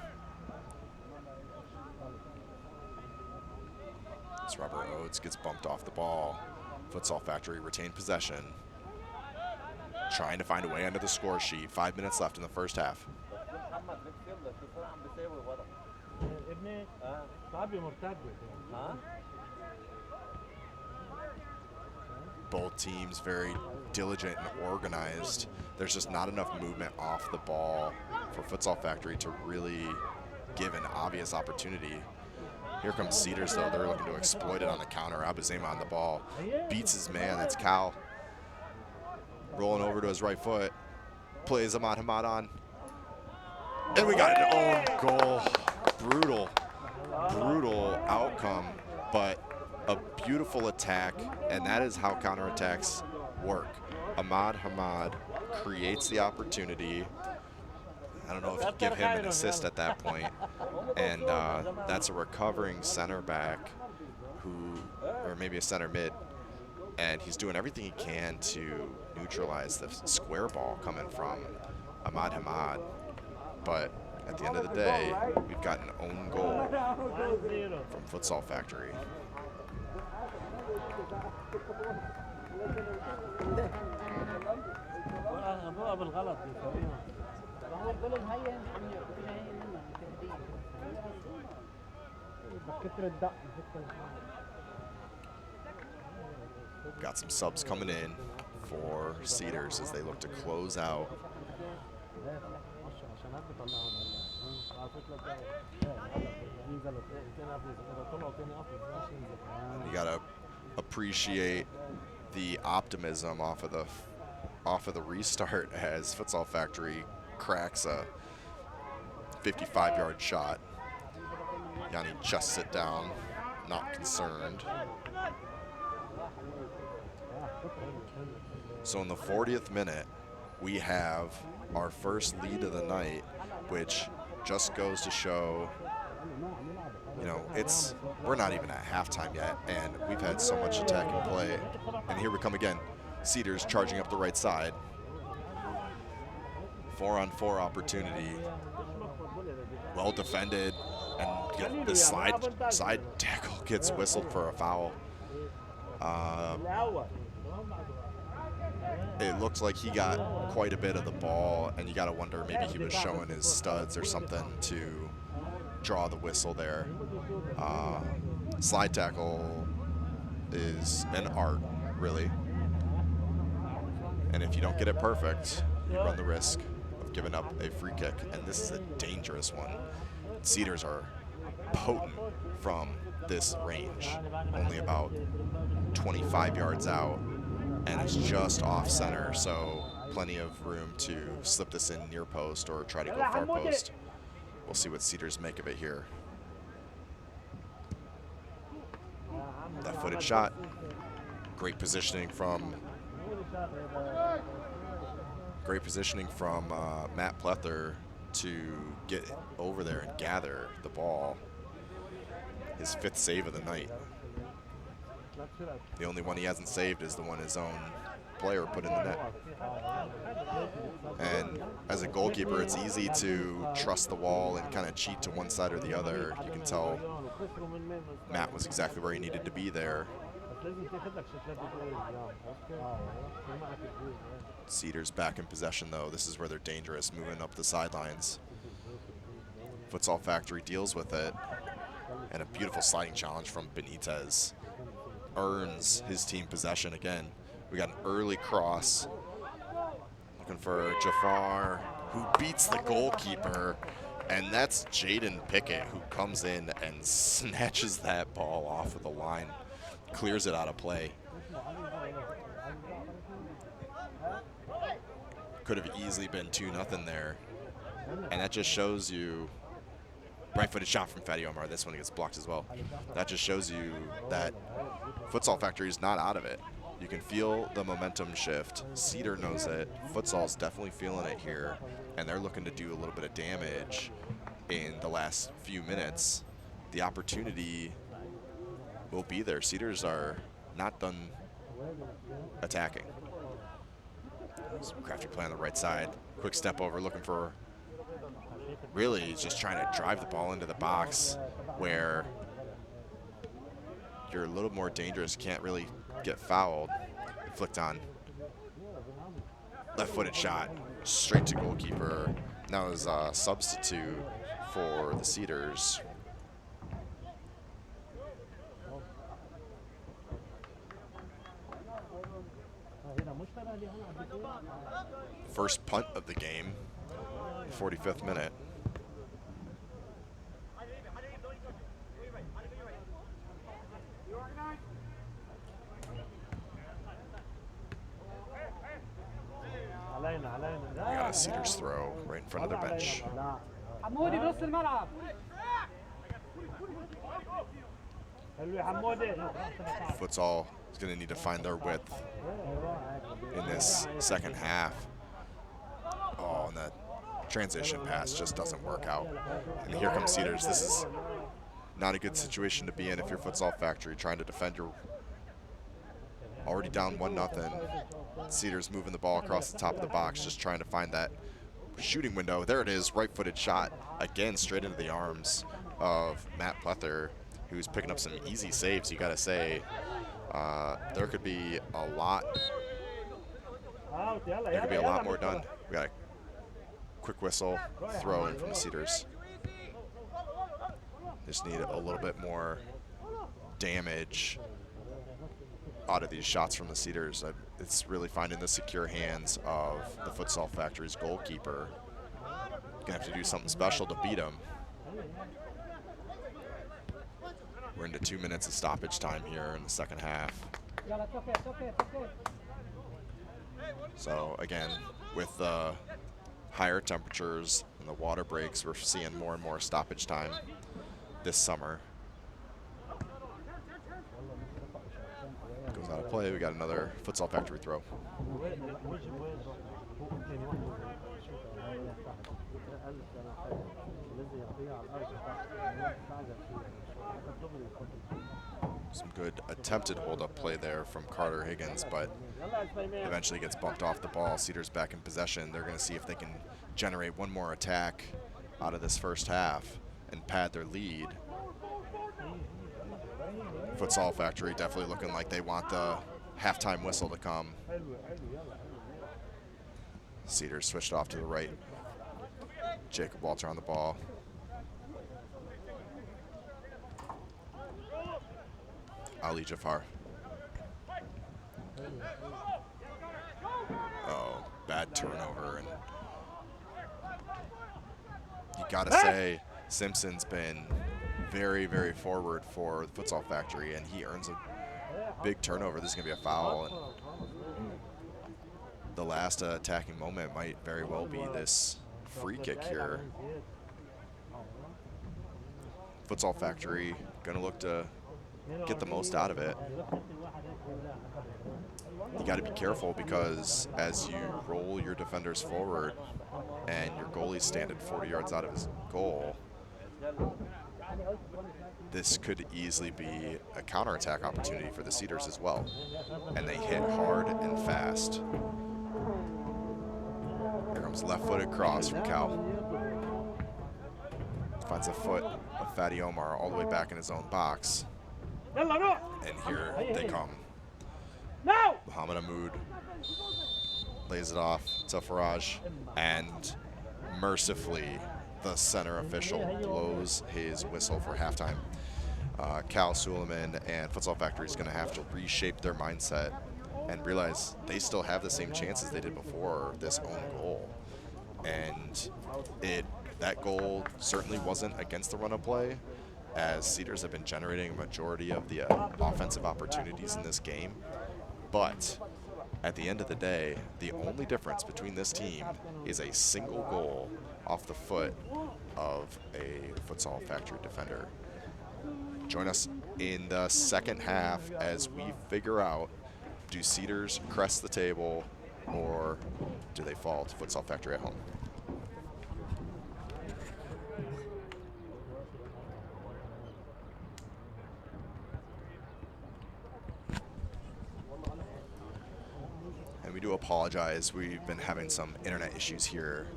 Speaker 12: As Robert Oates gets bumped off the ball. Futsal Factory retained possession. Trying to find a way under the score sheet. 5 minutes left in the first half. Both teams very diligent and organized. There's just not enough movement off the ball for Futsal Factory to really give an obvious opportunity. Here comes Cedars, though. They're looking to exploit it on the counter. Abuzema on the ball. Beats his man. That's Cal. Rolling over to his right foot. Plays Ahmad Hamad on. And we got an own goal. Brutal outcome, but a beautiful attack, and that is how counterattacks work. Ahmad Hamad creates the opportunity. I don't know if you give him an assist at that point, and that's a recovering center back or maybe a center mid, and he's doing everything he can to neutralize the square ball coming from Ahmad Hamad, but at the end of the day, we've got an own goal from Futsal Factory. Got some subs coming in for Cedars as they look to close out. You gotta appreciate the optimism off of the restart as Futsal Factory cracks a 55-yard shot. Yanni just sit down, not concerned. So in the 40th minute, we have our first lead of the night, which just goes to show, you know, we're not even at halftime yet, and we've had so much attack and play. And here we come again. Cedars charging up the right side. 4-on-4 opportunity. Well defended, and the side tackle gets whistled for a foul. It looks like he got quite a bit of the ball, and you got to wonder maybe he was showing his studs or something to draw the whistle there. Slide tackle is an art, really. And if you don't get it perfect, you run the risk of giving up a free kick, and this is a dangerous one. Cedars are potent from this range, only about 25 yards out, and it's just off center, so plenty of room to slip this in near post or try to go far post. We'll see what Cedars make of it here. Left-footed shot. Great positioning from Matt Plether to get over there and gather the ball. His 5th save of the night. The only one he hasn't saved is the one his own player put in the net. And as a goalkeeper, it's easy to trust the wall and kind of cheat to one side or the other. You can tell Matt was exactly where he needed to be there. Cedars back in possession, though. This is where they're dangerous, moving up the sidelines. Futsal Factory deals with it. And a beautiful sliding challenge from Benitez earns his team possession again. We got an early cross. Looking for Jafar, who beats the goalkeeper. And that's Jaden Pickett, who comes in and snatches that ball off of the line. Clears it out of play. Could have easily been 2-0 there. And that just shows you, right-footed shot from Fatty Omar. This one gets blocked as well. That just shows you that Futsal Factory is not out of it. You can feel the momentum shift. Cedar knows it. Futsal's definitely feeling it here. And they're looking to do a little bit of damage in the last few minutes. The opportunity will be there. Cedars are not done attacking. Some crafty play on the right side. Quick step over, looking for, really just trying to drive the ball into the box where you're a little more dangerous, can't really get fouled. Flicked on. Left-footed shot, straight to goalkeeper. That was a substitute for the Cedars. First punt of the game, 45th minute. We got a Cedars throw right in front of their bench. Futsal is going to need to find their width in this second half. Oh, and that transition pass just doesn't work out. And here comes Cedars. This is not a good situation to be in if you're Futsal Factory trying to defend your already down 1-0. Cedars moving the ball across the top of the box, just trying to find that shooting window. There it is, right-footed shot. Again, straight into the arms of Matt Plether, who's picking up some easy saves, you gotta say. There could be a lot more done. We got a quick whistle, throw in from the Cedars. Just need a little bit more damage out of these shots from the Cedars. It's really finding the secure hands of the Futsal Factory's goalkeeper. Gonna have to do something special to beat him. We're into 2 minutes of stoppage time here in the second half. So again, with the higher temperatures and the water breaks, we're seeing more and more stoppage time this summer. Goes out of play. We got another Futsal Factory throw. Some good attempted hold-up play there from Carter Higgins, but eventually gets bumped off the ball. Cedars back in possession. They're going to see if they can generate one more attack out of this first half and pad their lead. Futsal Factory definitely looking like they want the halftime whistle to come. Cedars switched off to the right. Jacob Walter on the ball. Ali Jafar. Oh, bad turnover. And you gotta say, Simpson's been very, very forward for the Futsal Factory, and he earns a big turnover. This is gonna be a foul. And the last attacking moment might very well be this free kick here. Futsal Factory gonna look to get the most out of it. You got to be careful because as you roll your defenders forward and your goalies stand at 40 yards out of his goal, this could easily be a counterattack opportunity for the Cedars as well. And they hit hard and fast. Here comes left-footed cross from Cal. Finds a foot of Fatty Omar all the way back in his own box. And here they come. Muhammad Ahmoud lays it off to Faraj, and mercifully the center official blows his whistle for halftime. Cal Suleiman and Futsal Factory is going to have to reshape their mindset and realize they still have the same chances they did before this own goal. And that goal certainly wasn't against the run of play, as Cedars have been generating a majority of the offensive opportunities in this game. But at the end of the day, the only difference between this team is a single goal off the foot of a Futsal Factory defender. Join us in the second half as we figure out, do Cedars crest the table or do they fall to Futsal Factory at home? We do apologize. We've been having some internet issues here,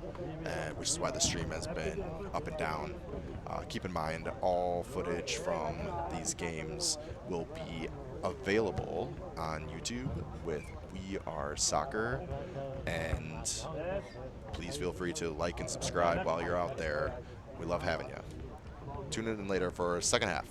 Speaker 12: which is why the stream has been up and down. Keep in mind, all footage from these games will be available on YouTube with We Are Soccer, and please feel free to like and subscribe while you're out there. We love having you. Tune in later for second half.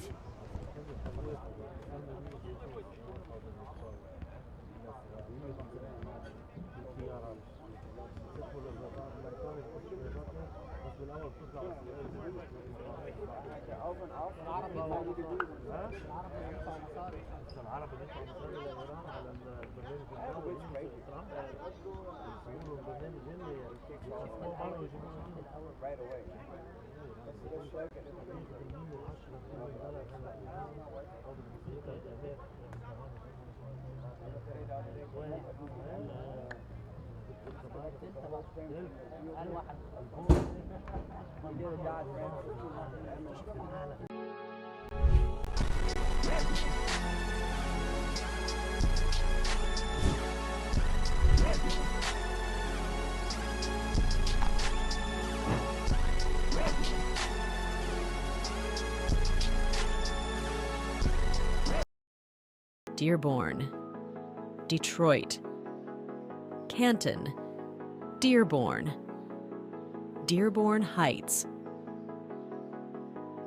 Speaker 1: Dearborn, Detroit, Canton, Dearborn, Dearborn Heights.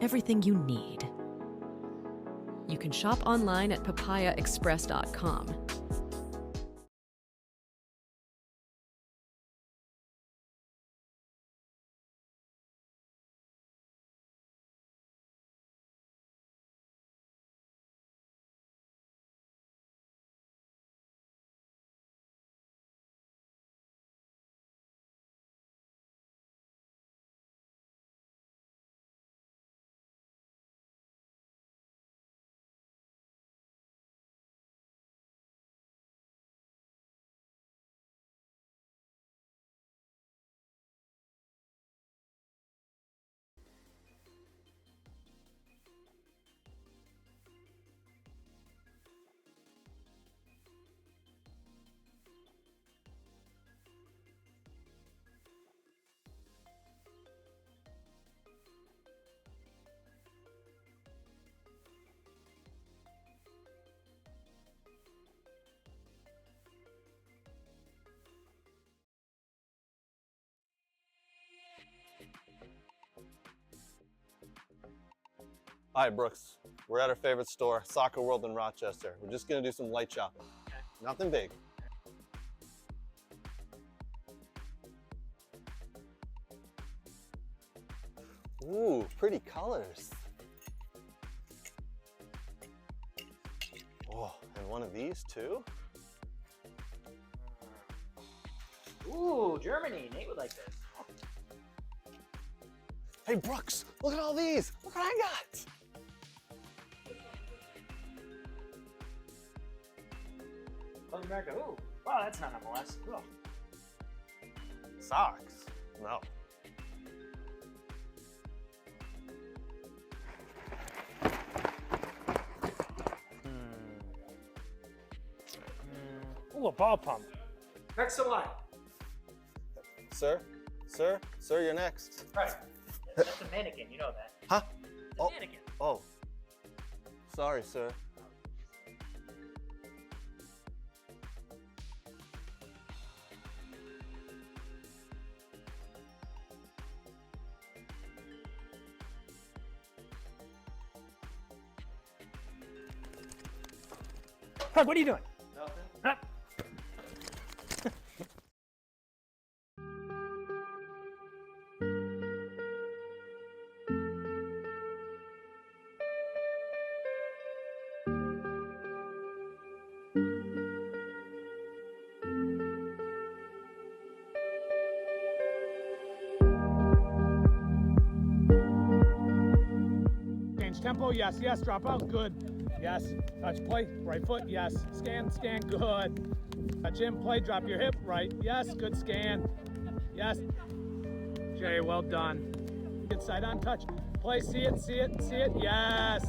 Speaker 1: Everything you need. You can shop online at papayaexpress.com.
Speaker 2: Hi, Brooks. We're at our favorite store, Soccer World in Rochester. We're just gonna do some light shopping. Nothing big. Ooh, pretty colors. Oh, and one of these too?
Speaker 3: Ooh, Germany. Nate would like this.
Speaker 2: Hey, Brooks, look at all these. Look what I got.
Speaker 3: Southern America. Ooh, wow, that's not MLS. Ugh.
Speaker 2: Socks? No.
Speaker 4: Ooh, a ball pump.
Speaker 3: Next to line.
Speaker 2: Sir, you're next.
Speaker 3: Right. That's a mannequin, you know that.
Speaker 2: Huh?
Speaker 3: It's a mannequin.
Speaker 2: Oh. Sorry, sir.
Speaker 3: Craig, what are you doing?
Speaker 2: Nothing.
Speaker 3: Huh?
Speaker 4: Change tempo, yes, yes, drop out, good. Yes, touch play, right foot, yes. Scan, good. Touch in, play, drop your hip, right, yes, good scan. Yes. Jay, well done. Good side on touch. Play, see it, yes.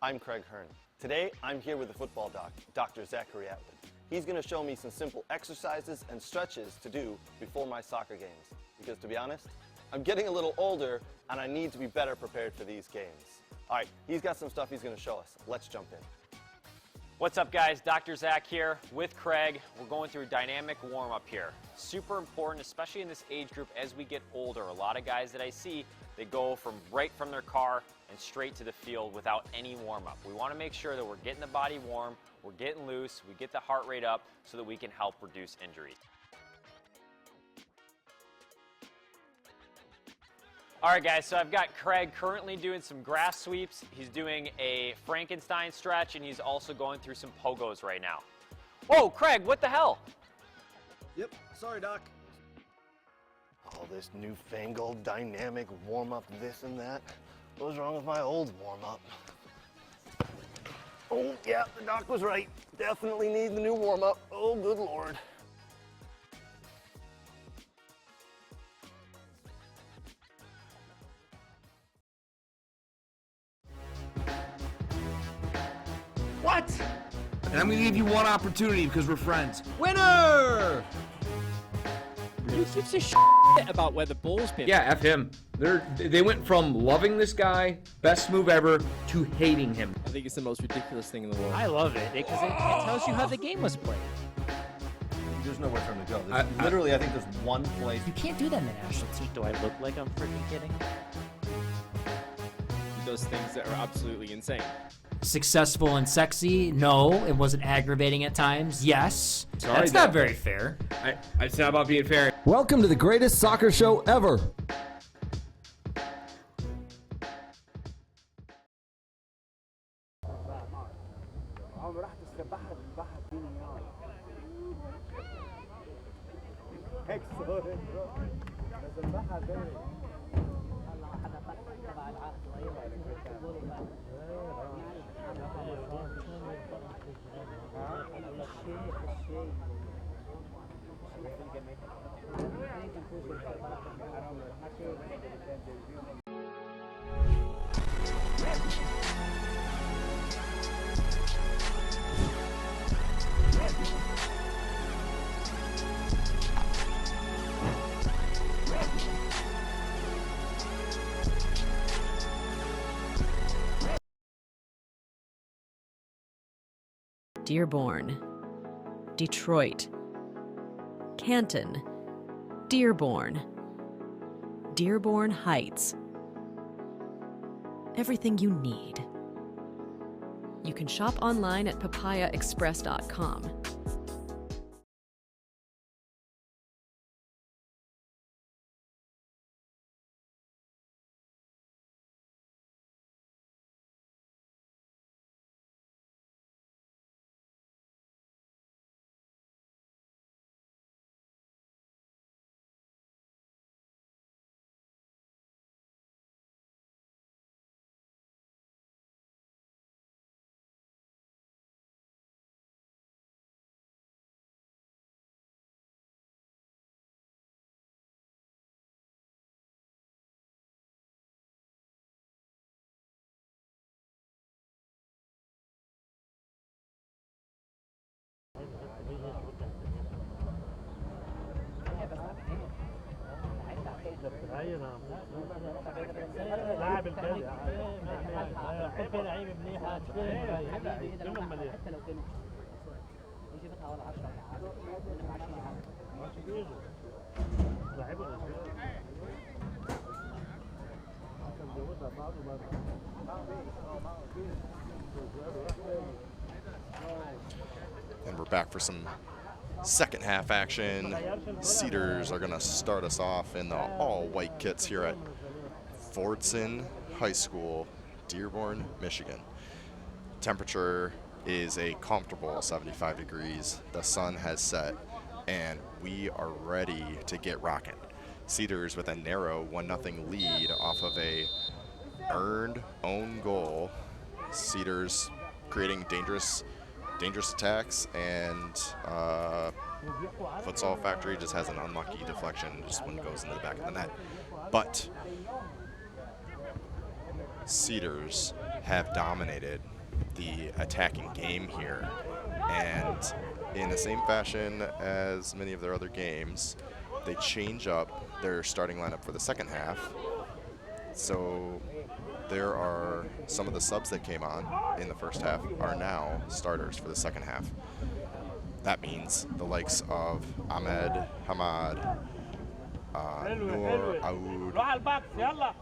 Speaker 2: I'm Craig Hearn. Today, I'm here with the football doc, Dr. Zachary Atwood. He's going to show me some simple exercises and stretches to do before my soccer games. Because to be honest, I'm getting a little older and I need to be better prepared for these games. All right, he's got some stuff he's going to show us. Let's jump in.
Speaker 5: What's up, guys? Dr. Zach here with Craig. We're going through a dynamic warm-up here. Super important, especially in this age group as we get older. A lot of guys that I see, they go right from their car and straight to the field without any warm-up. We want to make sure that we're getting the body warm, we're getting loose, we get the heart rate up so that we can help reduce injuries. All right, guys, so I've got Craig currently doing some grass sweeps. He's doing a Frankenstein stretch, and he's also going through some pogos right now. Whoa, Craig, what the hell?
Speaker 2: Yep, sorry, Doc. All this newfangled dynamic warm-up this and that. What was wrong with my old warm-up? Oh, yeah, the doc was right. Definitely need the new warm-up. Oh, good Lord.
Speaker 6: What? And I'm gonna give you one opportunity because we're friends.
Speaker 8: Winner! Who gives a shit about where the ball's been?
Speaker 7: Yeah, F him. They went from loving this guy, best move ever, to hating him.
Speaker 9: I think it's the most ridiculous thing in the world.
Speaker 8: I love it because it tells you how the game was played.
Speaker 9: There's nowhere for him to go. Literally, I think there's one place.
Speaker 10: You can't do that in the national team. Do I look like I'm freaking kidding?
Speaker 9: Those things that are absolutely insane.
Speaker 10: Successful and sexy? No. It wasn't aggravating at times? Yes.
Speaker 7: Sorry,
Speaker 10: That's not very fair.
Speaker 7: It's not about being fair.
Speaker 13: Welcome to the greatest soccer show ever.
Speaker 1: Dearborn, Detroit, Canton, Dearborn, Dearborn Heights. Everything you need. You can shop online at papayaexpress.com.
Speaker 4: لاعب الكادي حب لعيبه منيحه حتى لو كانوا يجي بتها ولا 10
Speaker 12: And we're back for some second half action. Cedars are going to start us off in the all-white kits here at Fordson High School, Dearborn, Michigan. Temperature is a comfortable 75 degrees. The sun has set, and we are ready to get rocking. Cedars with a narrow 1-0 lead off of a earned own goal. Cedars creating dangerous attacks, and Futsal Factory just has an unlucky deflection, just one goes into the back of the net. But Cedars have dominated the attacking game here, and in the same fashion as many of their other games, they change up their starting lineup for the second half. So there are some of the subs that came on in the first half are now starters for the second half. That means the likes of Ahmed, Hamad, Noor, Aoud.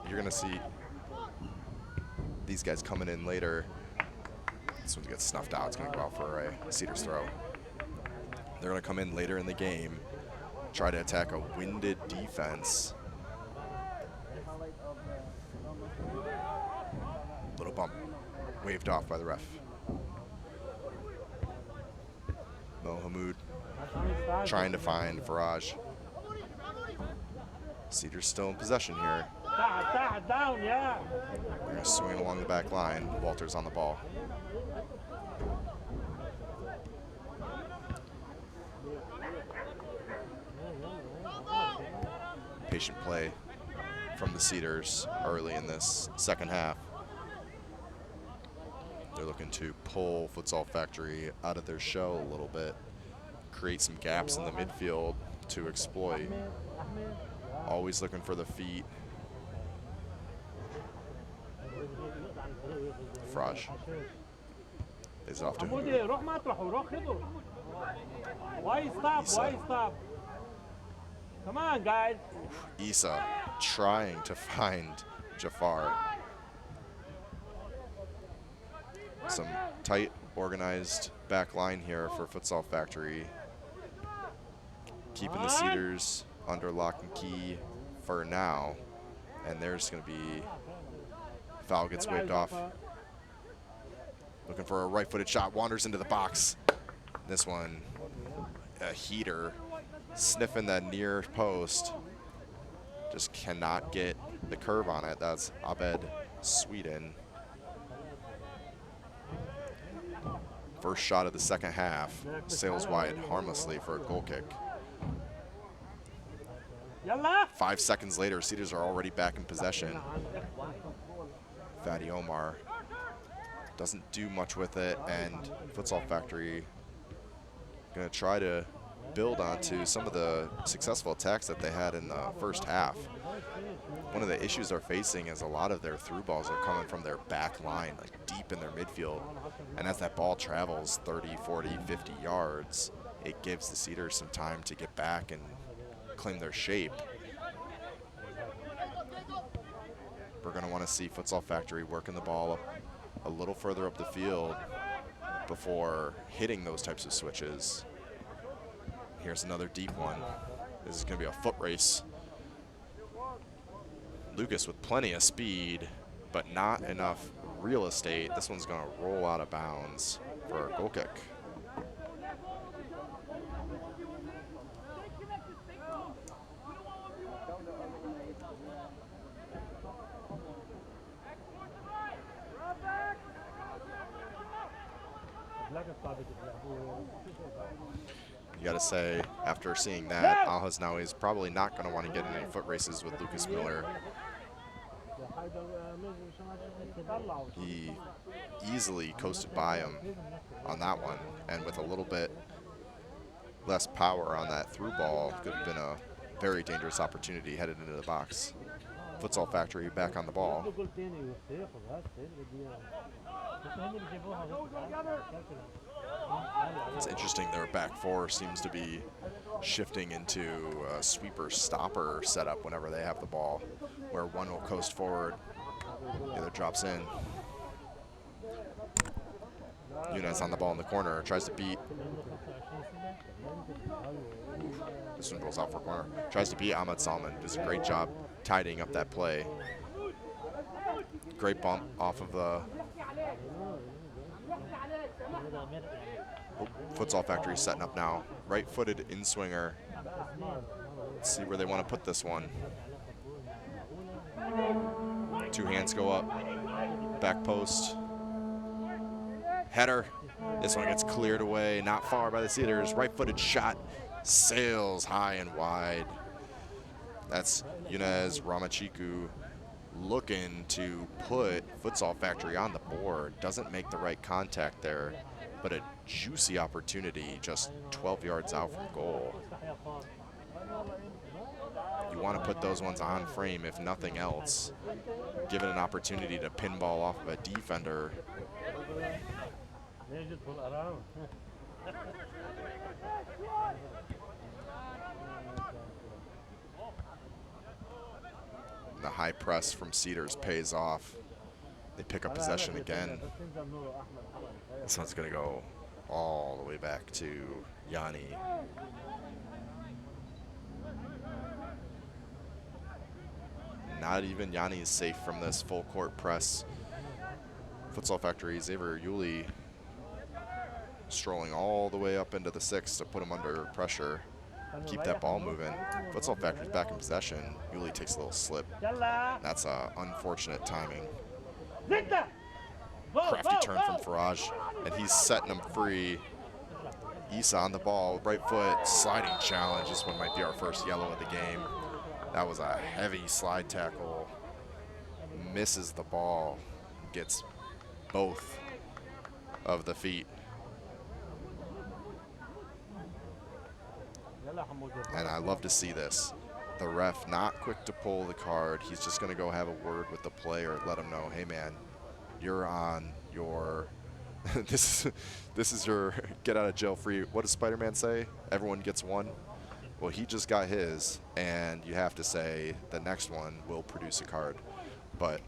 Speaker 12: You're going to see these guys coming in later. This one gets snuffed out. It's going to go out for a Cedars throw. They're going to come in later in the game, try to attack a winded defense. Little bump waved off by the ref. Mohamoud trying to find Faraj. Cedars still in possession here. They're going to swing it along the back line. Walter's on the ball. Patient play from the Cedars early in this second half. They're looking to pull Futsal Factory out of their shell a little bit, create some gaps in the midfield to exploit. Always looking for the feet. Faraj is off to
Speaker 4: Why stop? Come on, guys.
Speaker 12: Isa trying to find Jafar. Some tight, organized back line here for Futsal Factory. Keeping the Cedars under lock and key for now. And there's going to be foul gets waved off. Looking looking for a right-footed shot, wanders into the box. This one, a heater, sniffing that near post. Just cannot get the curve on it. That's Abed Sweden. First shot of the second half, sails wide harmlessly for a goal kick. 5 seconds later, Cedars are already back in possession. Fatty Omar doesn't do much with it, and Futsal Factory going to try to build onto some of the successful attacks that they had in the first half. One of the issues they're facing is a lot of their through balls are coming from their back line, like deep in their midfield. And as that ball travels 30, 40, 50 yards, it gives the Cedars some time to get back and claim their shape. We're going to want to see Futsal Factory working the ball a little further up the field before hitting those types of switches. Here's another deep one. This is going to be a foot race. Lucas with plenty of speed, but not enough real estate. This one's going to roll out of bounds for a goal kick. You got to say, after seeing that, Al Hasnaoui is probably not going to want to get in any foot races with Lucas Miller. He easily coasted by him on that one, and with a little bit less power on that through ball, could have been a very dangerous opportunity headed into the box. Futsal Factory back on the ball. It's interesting, their back four seems to be shifting into a sweeper-stopper setup whenever they have the ball, where one will coast forward, the other drops in. Yunez on the ball in the corner, tries to beat. This one rolls out for a corner. Tries to beat Ahmad Salman, does a great job tidying up that play. Great bump off of the Futsal Factory setting up now. Right-footed in-swinger. Let's see where they want to put this one. Two hands go up. Back post. Header. This one gets cleared away. Not far by the Cedars. Right-footed shot. Sails high and wide. That's Yunez Ramachiku looking to put Futsal Factory on the board. Doesn't make the right contact there, but a juicy opportunity just 12 yards out from goal. You want to put those ones on frame, if nothing else. Give it an opportunity to pinball off of a defender. The high press from Cedars pays off. They pick up possession again. This one's going to go all the way back to Yanni. Not even Yanni is safe from this full court press. Futsal Factory, Xavier Yuli strolling all the way up into the six to put him under pressure. Keep that ball moving. Futsal Factory's back in possession. Yuli takes a little slip. That's unfortunate timing. Crafty turn from Faraj, and he's setting him free. Issa on the ball, right foot, sliding challenge. This one might be our first yellow of the game. That was a heavy slide tackle. Misses the ball, gets both of the feet. And I love to see this. The ref not quick to pull the card. He's just going to go have a word with the player, let him know, hey man, you're on your this is your get out of jail free. What does Spider-Man say? Everyone gets one. Well, he just got his, and you have to say the next one will produce a card. But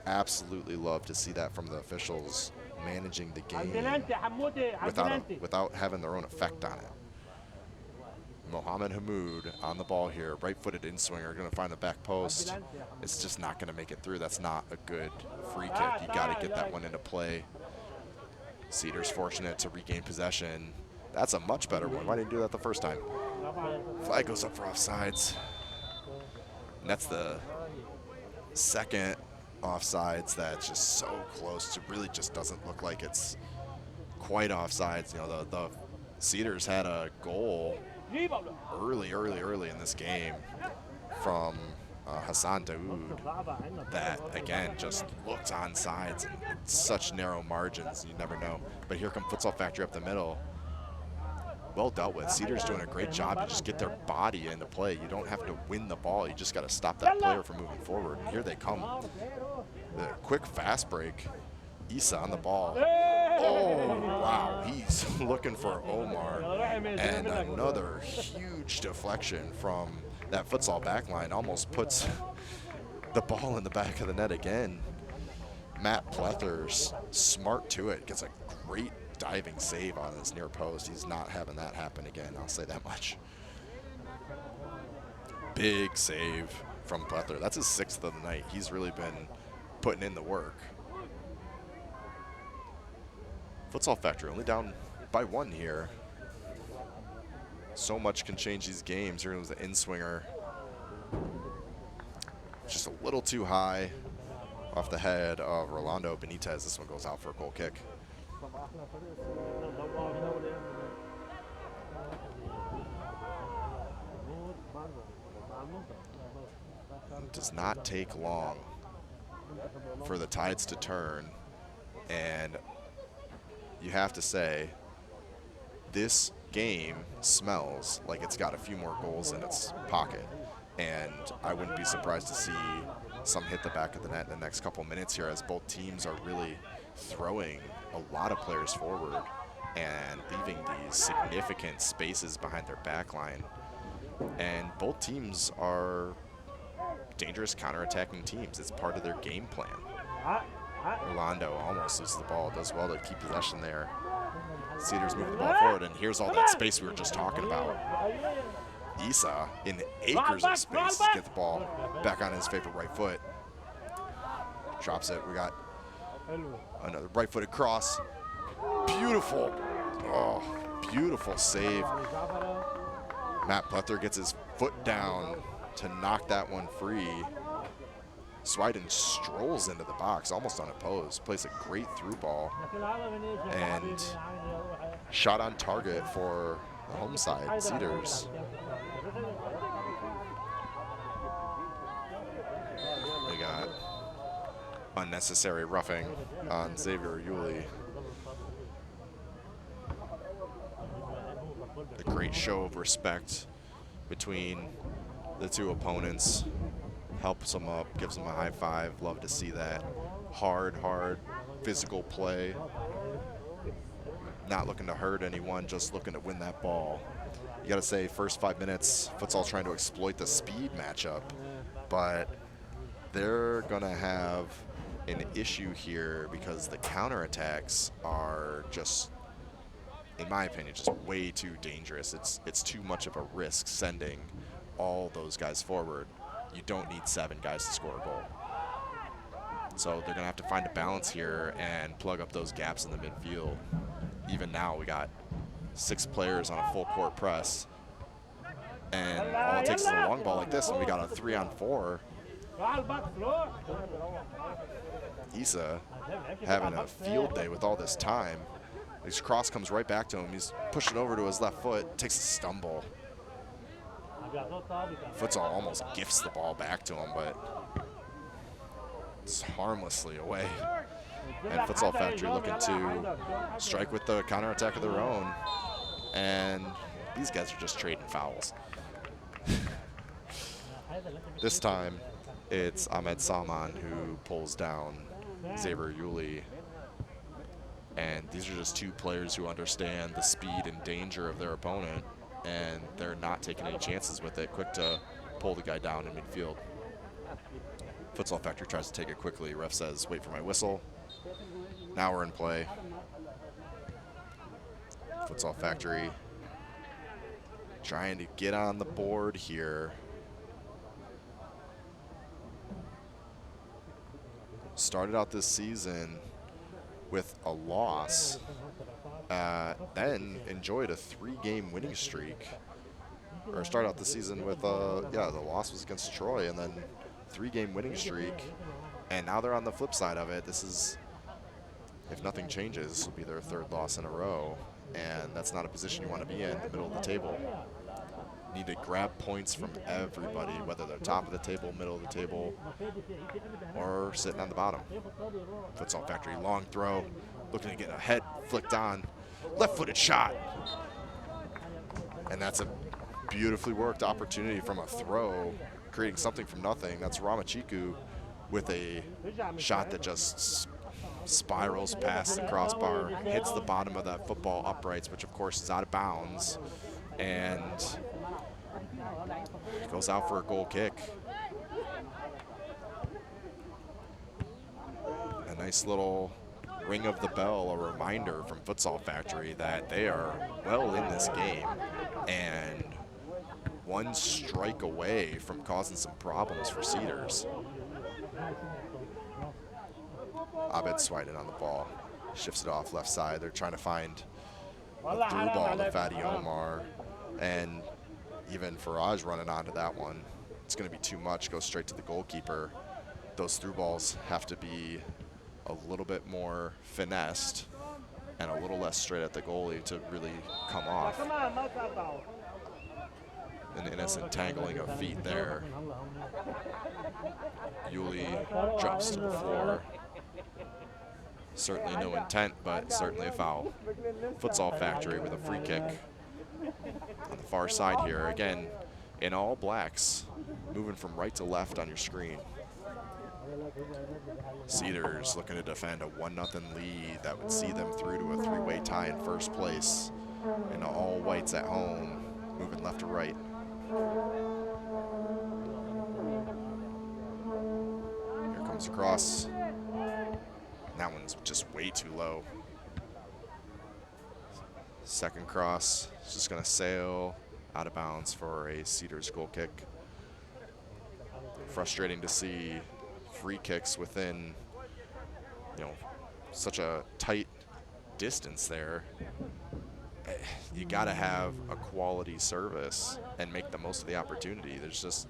Speaker 12: absolutely love to see that from the officials managing the game without having their own effect on it. Mohamed Hamoud on the ball here, right-footed in-swinger, going to find the back post. It's just not going to make it through. That's not a good free kick. You got to get that one into play. Cedars fortunate to regain possession. That's a much better one. Why didn't you do that the first time? Flag goes up for offsides. And that's the second offsides that's just so close. It really just doesn't look like it's quite offsides. You know, the Cedars had a goal early in this game from Hassan Daoud that, again, just looked on sides and such narrow margins, you never know. But here come Futsal Factory up the middle. Well dealt with. Cedars doing a great job to just get their body into play. You don't have to win the ball. You just got to stop that player from moving forward. And here they come. The quick fast break. Issa on the ball. Oh, wow. He's looking for Omar. And another huge deflection from that futsal back line. Almost puts the ball in the back of the net again. Matt Plether's smart to it. Gets a great diving save on his near post. He's not having that happen again, I'll say that much. Big save from Plether. That's his 6th of the night. He's really been putting in the work. Futsal Factory only down by 1 here. So much can change these games. Here was the in-swinger. Just a little too high off the head of Rolando Benitez. This one goes out for a goal kick. It does not take long for the tides to turn, and you have to say this game smells like it's got a few more goals in its pocket, and I wouldn't be surprised to see some hit the back of the net in the next couple minutes here, as both teams are really throwing a lot of players forward and leaving these significant spaces behind their back line. And both teams are dangerous counterattacking teams. It's part of their game plan. Orlando almost loses the ball, does well to keep possession there. Cedars move the ball forward, and here's all that space we were just talking about. Issa in acres of space to get the ball back on his favorite right foot. Drops it. We got another right-footed cross. Beautiful. Oh, beautiful save. Matt Plether gets his foot down to knock that one free. Swiden strolls into the box, almost unopposed, plays a great through ball, and shot on target for the home side, Cedars. We got unnecessary roughing on Xavier Yuli. A great show of respect between the two opponents. Helps them up, gives them a high five. Love to see that. Hard physical play. Not looking to hurt anyone, just looking to win that ball. You gotta say, first 5 minutes, Futsal trying to exploit the speed matchup, but they're gonna have an issue here because the counterattacks are just, in my opinion, just way too dangerous. It's too much of a risk sending all those guys forward. You don't need 7 guys to score a goal. So they're gonna have to find a balance here and plug up those gaps in the midfield. Even now, we got 6 players on a full court press, and all it takes is a long ball like this, and we got a 3-on-4. Issa having a field day with all this time. This cross comes right back to him. He's pushing over to his left foot, takes a stumble. Futsal almost gifts the ball back to him, but it's harmlessly away. And Futsal Factory looking to strike with the counterattack of their own. And these guys are just trading fouls. This time, it's Ahmed Salman who pulls down Xavier Yuli. And these are just 2 players who understand the speed and danger of their opponent, and they're not taking any chances with it. Quick to pull the guy down in midfield. Futsal Factory tries to take it quickly. Ref says, wait for my whistle. Now we're in play. Futsal Factory trying to get on the board here. Started out this season with a loss, then enjoyed a 3-game winning streak, or start out the season with, yeah, the loss was against Troy, and then 3-game winning streak, and now they're on the flip side of it. This is, if nothing changes, this will be their 3rd loss in a row, and that's not a position you want to be in, the middle of the table. Need to grab points from everybody, whether they're top of the table, middle of the table, or sitting on the bottom. Futsal Factory, long throw, looking to get a head flicked on, left-footed shot. And that's a beautifully worked opportunity from a throw, creating something from nothing. That's Ramachiku with a shot that just spirals past the crossbar, hits the bottom of that football uprights, which of course is out of bounds, and goes out for a goal kick. A nice little ring of the bell, a reminder from Futsal Factory that they are well in this game and one strike away from causing some problems for Cedars. Abed Swiden on the ball, shifts it off left side. They're trying to find a through ball to Fatty Omar, and even Faraj running onto that one. It's going to be too much, goes straight to the goalkeeper. Those through balls have to be a little bit more finessed and a little less straight at the goalie to really come off. An innocent tangling of feet there. Yuli drops to the floor. Certainly no intent, but certainly a foul. Futsal Factory with a free kick on the far side here. Again, in all blacks, moving from right to left on your screen. Cedars looking to defend a 1-0 lead that would see them through to a 3-way tie in first place. And all whites at home, moving left to right. Here comes across. That one's just way too low. Second cross, it's just gonna sail out of bounds for a Cedars goal kick. Frustrating to see free kicks within, you know, such a tight distance there. You gotta have a quality service and make the most of the opportunity. There's just,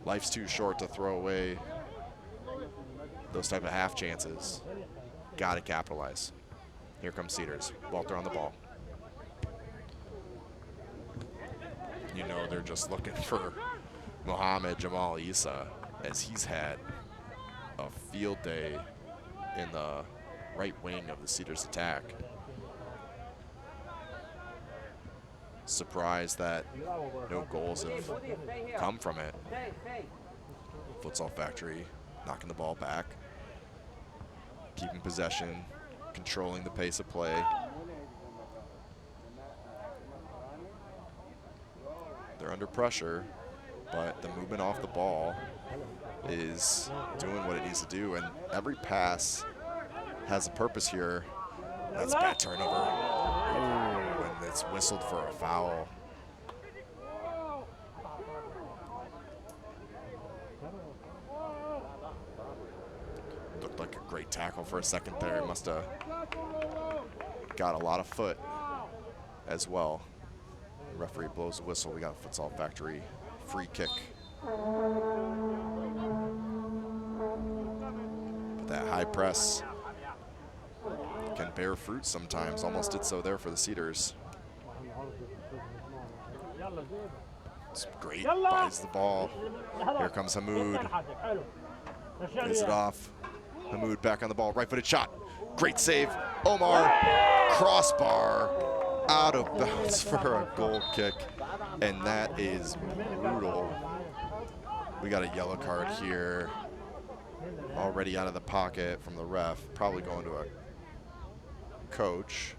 Speaker 12: life's too short to throw away those type of half chances. Gotta capitalize. Here comes Cedars. Walter on the ball. You know they're just looking for Mohammed Jamal Issa, as he's had a field day in the right wing of the Cedars attack. Surprised that no goals have come from it. Futsal Factory knocking the ball back, keeping possession, controlling the pace of play. They're under pressure, but the movement off the ball is doing what it needs to do, and every pass has a purpose here. That's a bad turnover. Ooh, and it's whistled for a foul. Looked like a great tackle for a second there. Must have got a lot of foot as well. The referee blows the whistle. We got a Futsal Factory free kick. But that high press can bear fruit sometimes. Almost did so there for the Cedars. It's great, buys the ball. Here comes Hamoud. Plays it off. Hamoud back on the ball, right-footed shot. Great save. Omar, crossbar, out of bounds for a goal kick. And that is brutal. We got a yellow card here. Already out of the pocket from the ref. Probably going to a coach.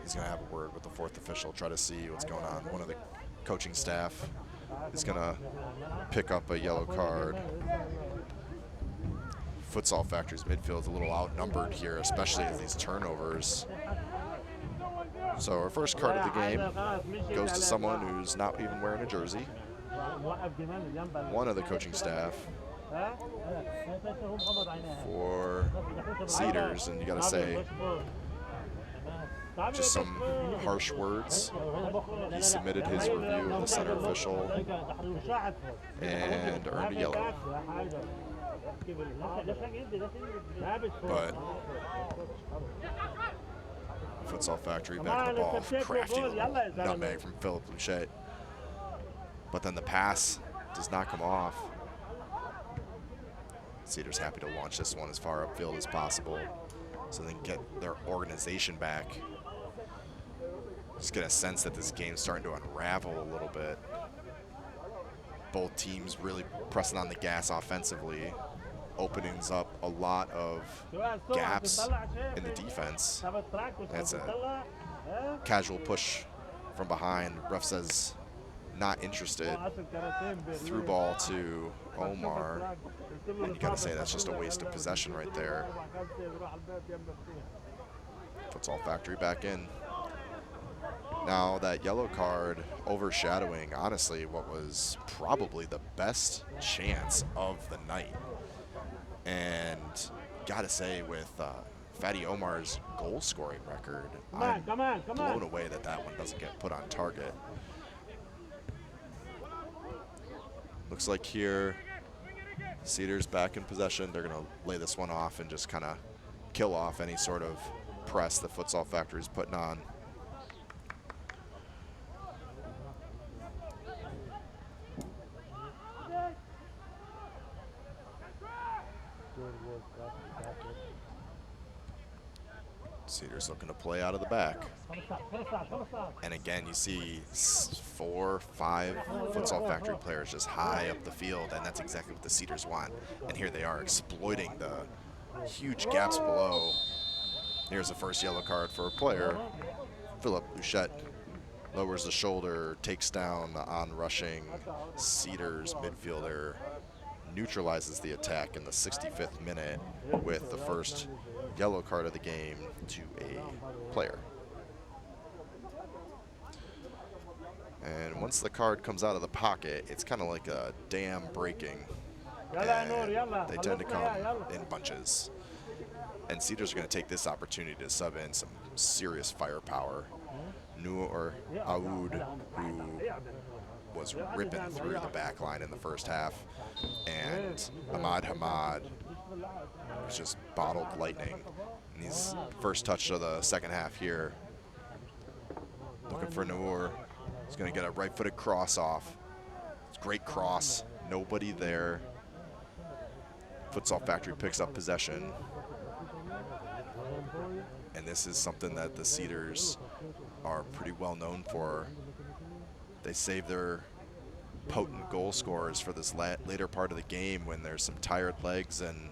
Speaker 12: He's going to have a word with the fourth official, try to see what's going on. One of the coaching staff is going to pick up a yellow card. Futsal Factory's midfield is a little outnumbered here, especially as these turnovers. So our first card of the game goes to someone who's not even wearing a jersey. One of the coaching staff for Cedars, and you got to say, just some harsh words. He submitted his review of the center official and earned a yellow. But Futsal Factory back in the ball, crafty little nutmeg from Philip Luchette. But then the pass does not come off. Cedars happy to launch this one as far upfield as possible so they can get their organization back. Just get a sense that this game's starting to unravel a little bit. Both teams really pressing on the gas offensively, openings up a lot of gaps in the defense. That's a casual push from behind. Ref says not interested. Through ball to Omar. And you got to say that's just a waste of possession right there. Futsal Factory back in. Now that yellow card overshadowing, honestly, what was probably the best chance of the night. And gotta say, with Fatty Omar's goal scoring record, I'm blown away that that one doesn't get put on target. Looks like here, Cedars back in possession. They're gonna lay this one off and just kind of kill off any sort of press the Futsal Factory's putting on. Cedars looking to play out of the back. And again, you see 4, 5 Futsal Factory players just high up the field, and that's exactly what the Cedars want. And here they are exploiting the huge gaps below. Here's the first yellow card for a player. Philip Luchette lowers the shoulder, takes down the on-rushing Cedars midfielder, neutralizes the attack in the 65th minute with the first yellow card of the game to a player. And once the card comes out of the pocket, it's kind of like a dam breaking. And they tend to come in bunches. And Cedars are going to take this opportunity to sub in some serious firepower. Noor Aoud, who was ripping through the back line in the first half, and Ahmad Hamad was just bottled lightning. And he's first touch of the second half here. Looking for Noor. He's going to get a right-footed cross off. It's a great cross. Nobody there. Futsal Factory picks up possession. And this is something that the Cedars are pretty well known for. They save their potent goal scorers for this later part of the game when there's some tired legs and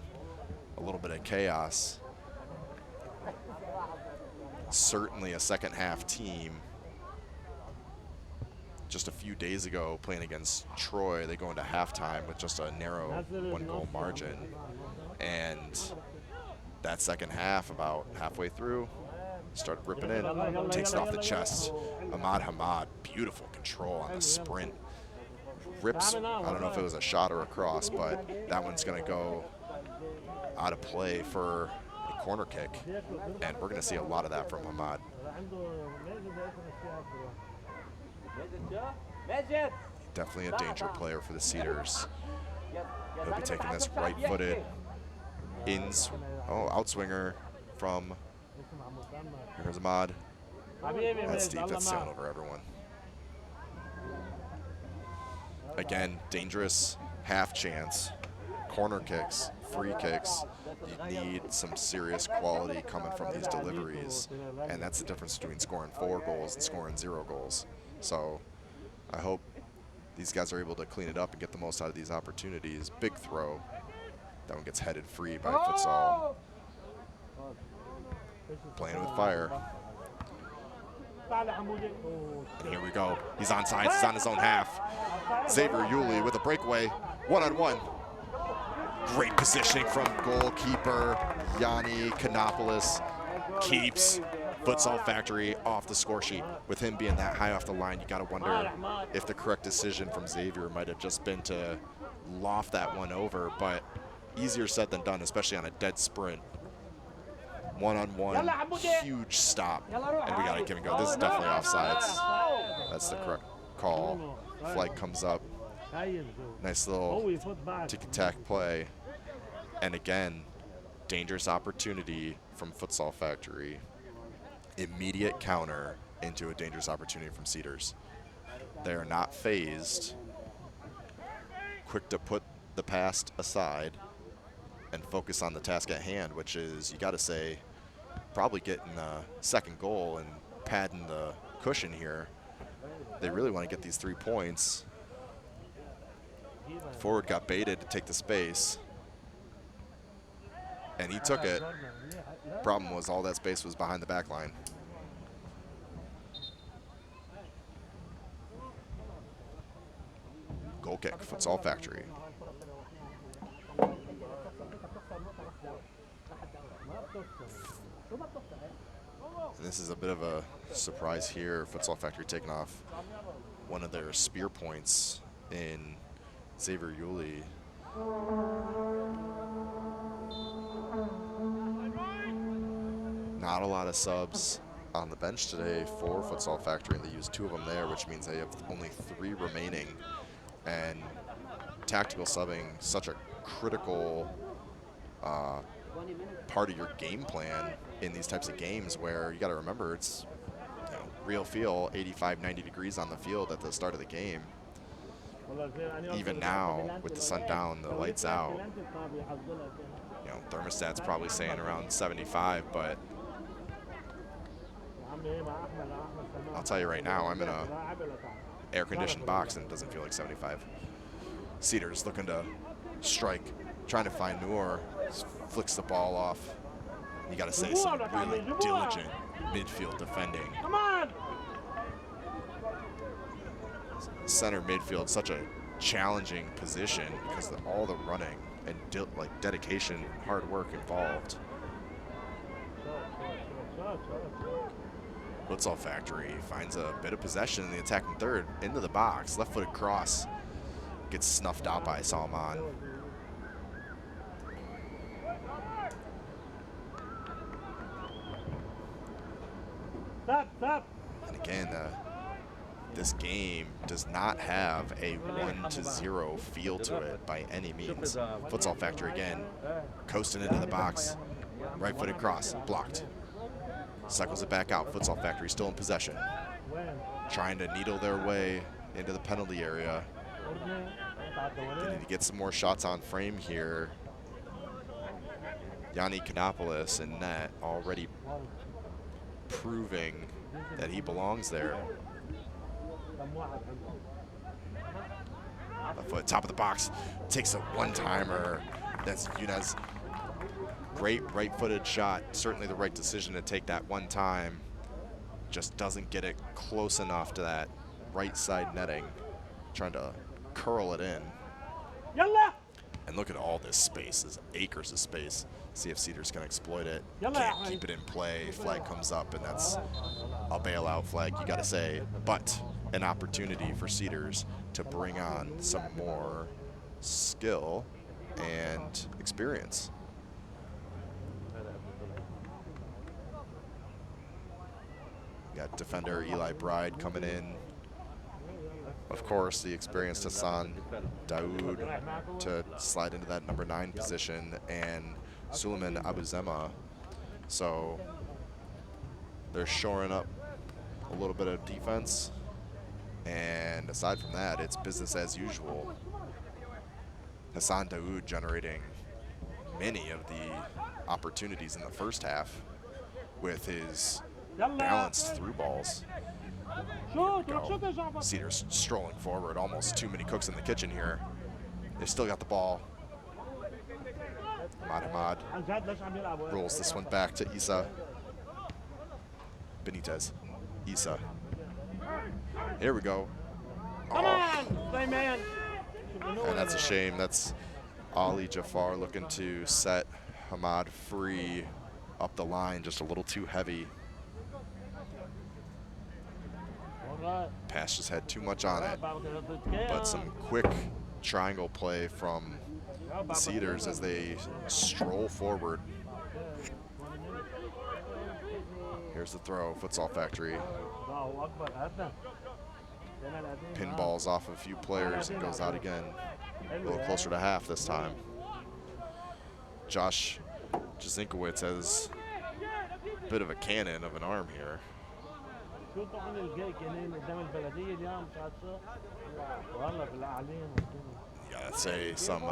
Speaker 12: a little bit of chaos. Certainly a second half team. Just a few days ago, playing against Troy, they go into halftime with just a narrow 1-goal margin. And that second half, about halfway through, started ripping in, takes it off the chest. Ahmad Hamad, beautiful control on the sprint. Rips, I don't know if it was a shot or a cross, but that one's gonna go out of play for a corner kick. And we're gonna see a lot of that from Hamad. Definitely a danger player for the Cedars. He'll be taking this right-footed outswinger from, here's Ahmad. That's deep, that's sailing over everyone. Again, dangerous half chance, corner kicks, free kicks. You need some serious quality coming from these deliveries, and that's the difference between scoring 4 goals and scoring 0 goals. So I hope these guys are able to clean it up and get the most out of these opportunities. Big throw. That one gets headed free by Futsal. Playing with fire. And here we go. He's onside. He's on his own half. Xavier Yuli with a breakaway. One-on-one. Great positioning from goalkeeper Yanni Kanopoulos. Keeps Futsal Factory off the score sheet. With him being that high off the line, you got to wonder if the correct decision from Xavier might have just been to loft that one over, but easier said than done, especially on a dead sprint. One-on-one, huge stop, and we got to give and go. This is definitely offsides. That's the correct call. Flag comes up. Nice little tick-tack play. And again, dangerous opportunity from Futsal Factory. Immediate counter into a dangerous opportunity from Cedars. They are not phased. Quick to put the past aside and focus on the task at hand, which is, you got to say, probably getting a second goal and padding the cushion here. They really want to get these 3 points. Forward got baited to take the space, and he took it. Problem was all that space was behind the back line. Goal kick, Futsal Factory. And this is a bit of a surprise here. Futsal Factory taking off one of their spear points in Xavier Yuli. Not a lot of subs on the bench today for Futsal Factory, and they used 2 of them there, which means they have only 3 remaining. And tactical subbing, such a critical part of your game plan in these types of games, where you got to remember it's, you know, real feel, 85, 90 degrees on the field at the start of the game. Even now, with the sun down, the lights out, you know, thermostat's probably saying around 75, but I'll tell you right now, I'm in a air-conditioned box and it doesn't feel like 75. Cedars looking to strike, trying to find Noor, flicks the ball off. You got to say some really diligent midfield defending. Center midfield, such a challenging position because of all the running and dedication, hard work involved. Futsal Factory finds a bit of possession in the attacking third, into the box, left-footed cross, gets snuffed out by Salman. And again, this game does not have a 1-0 feel to it by any means. Futsal Factory again, coasting into the box, right-footed cross, blocked. Cycles it back out. Futsal Factory still in possession, trying to needle their way into the penalty area. They need to get some more shots on frame here. Yanni Kanopoulos in net, already proving that he belongs there. Left foot, top of the box, takes a one-timer. That's Yunez. Great right-footed shot. Certainly the right decision to take that one time. Just doesn't get it close enough to that right side netting. Trying to curl it in. And look at all this space. There's acres of space. See if Cedars can exploit it. Can't keep it in play. Flag comes up, and that's a bailout flag, you got to say. But an opportunity for Cedars to bring on some more skill and experience. Got defender Eli Bride coming in. Of course, the experienced Hassan Daoud to slide into that number 9 position, and Suleiman Abuzema. So they're shoring up a little bit of defense, and aside from that, it's business as usual. Hassan Daoud generating many of the opportunities in the first half with his balanced through balls. Cedars strolling forward, almost too many cooks in the kitchen here. They've still got the ball. Ahmad rolls this one back to Isa. Benitez. Isa. Here we go. Oh. And that's a shame. That's Ali Jafar looking to set Hamad free up the line, just a little too heavy. Pass just had too much on it, but some quick triangle play from the Cedars as they stroll forward. Here's the throw, Futsal Factory. Pinballs off a few players and goes out again. A little closer to half this time. Josh Jazinkowicz has a bit of a cannon of an arm here. Yeah, I'd say some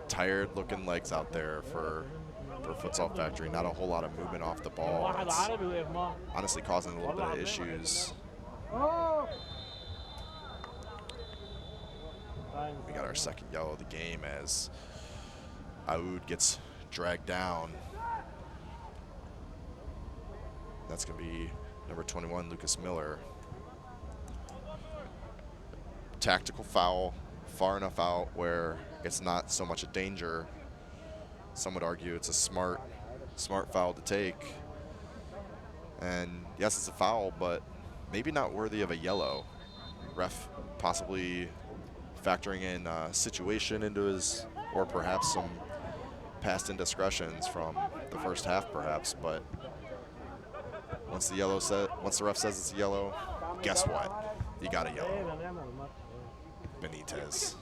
Speaker 12: tired looking legs out there for Futsal Factory. Not a whole lot of movement off the ball. It's honestly causing a little bit of issues. We got our second yellow of the game as Aoud gets dragged down. That's going to be number 21, Lucas Miller. Tactical foul, far enough out where it's not so much a danger. Some would argue it's a smart foul to take. And yes, it's a foul, but maybe not worthy of a yellow. Ref possibly factoring in situation into his, or perhaps some past indiscretions from the first half, perhaps. But once the ref says it's a yellow, guess what? You got a yellow. Benitez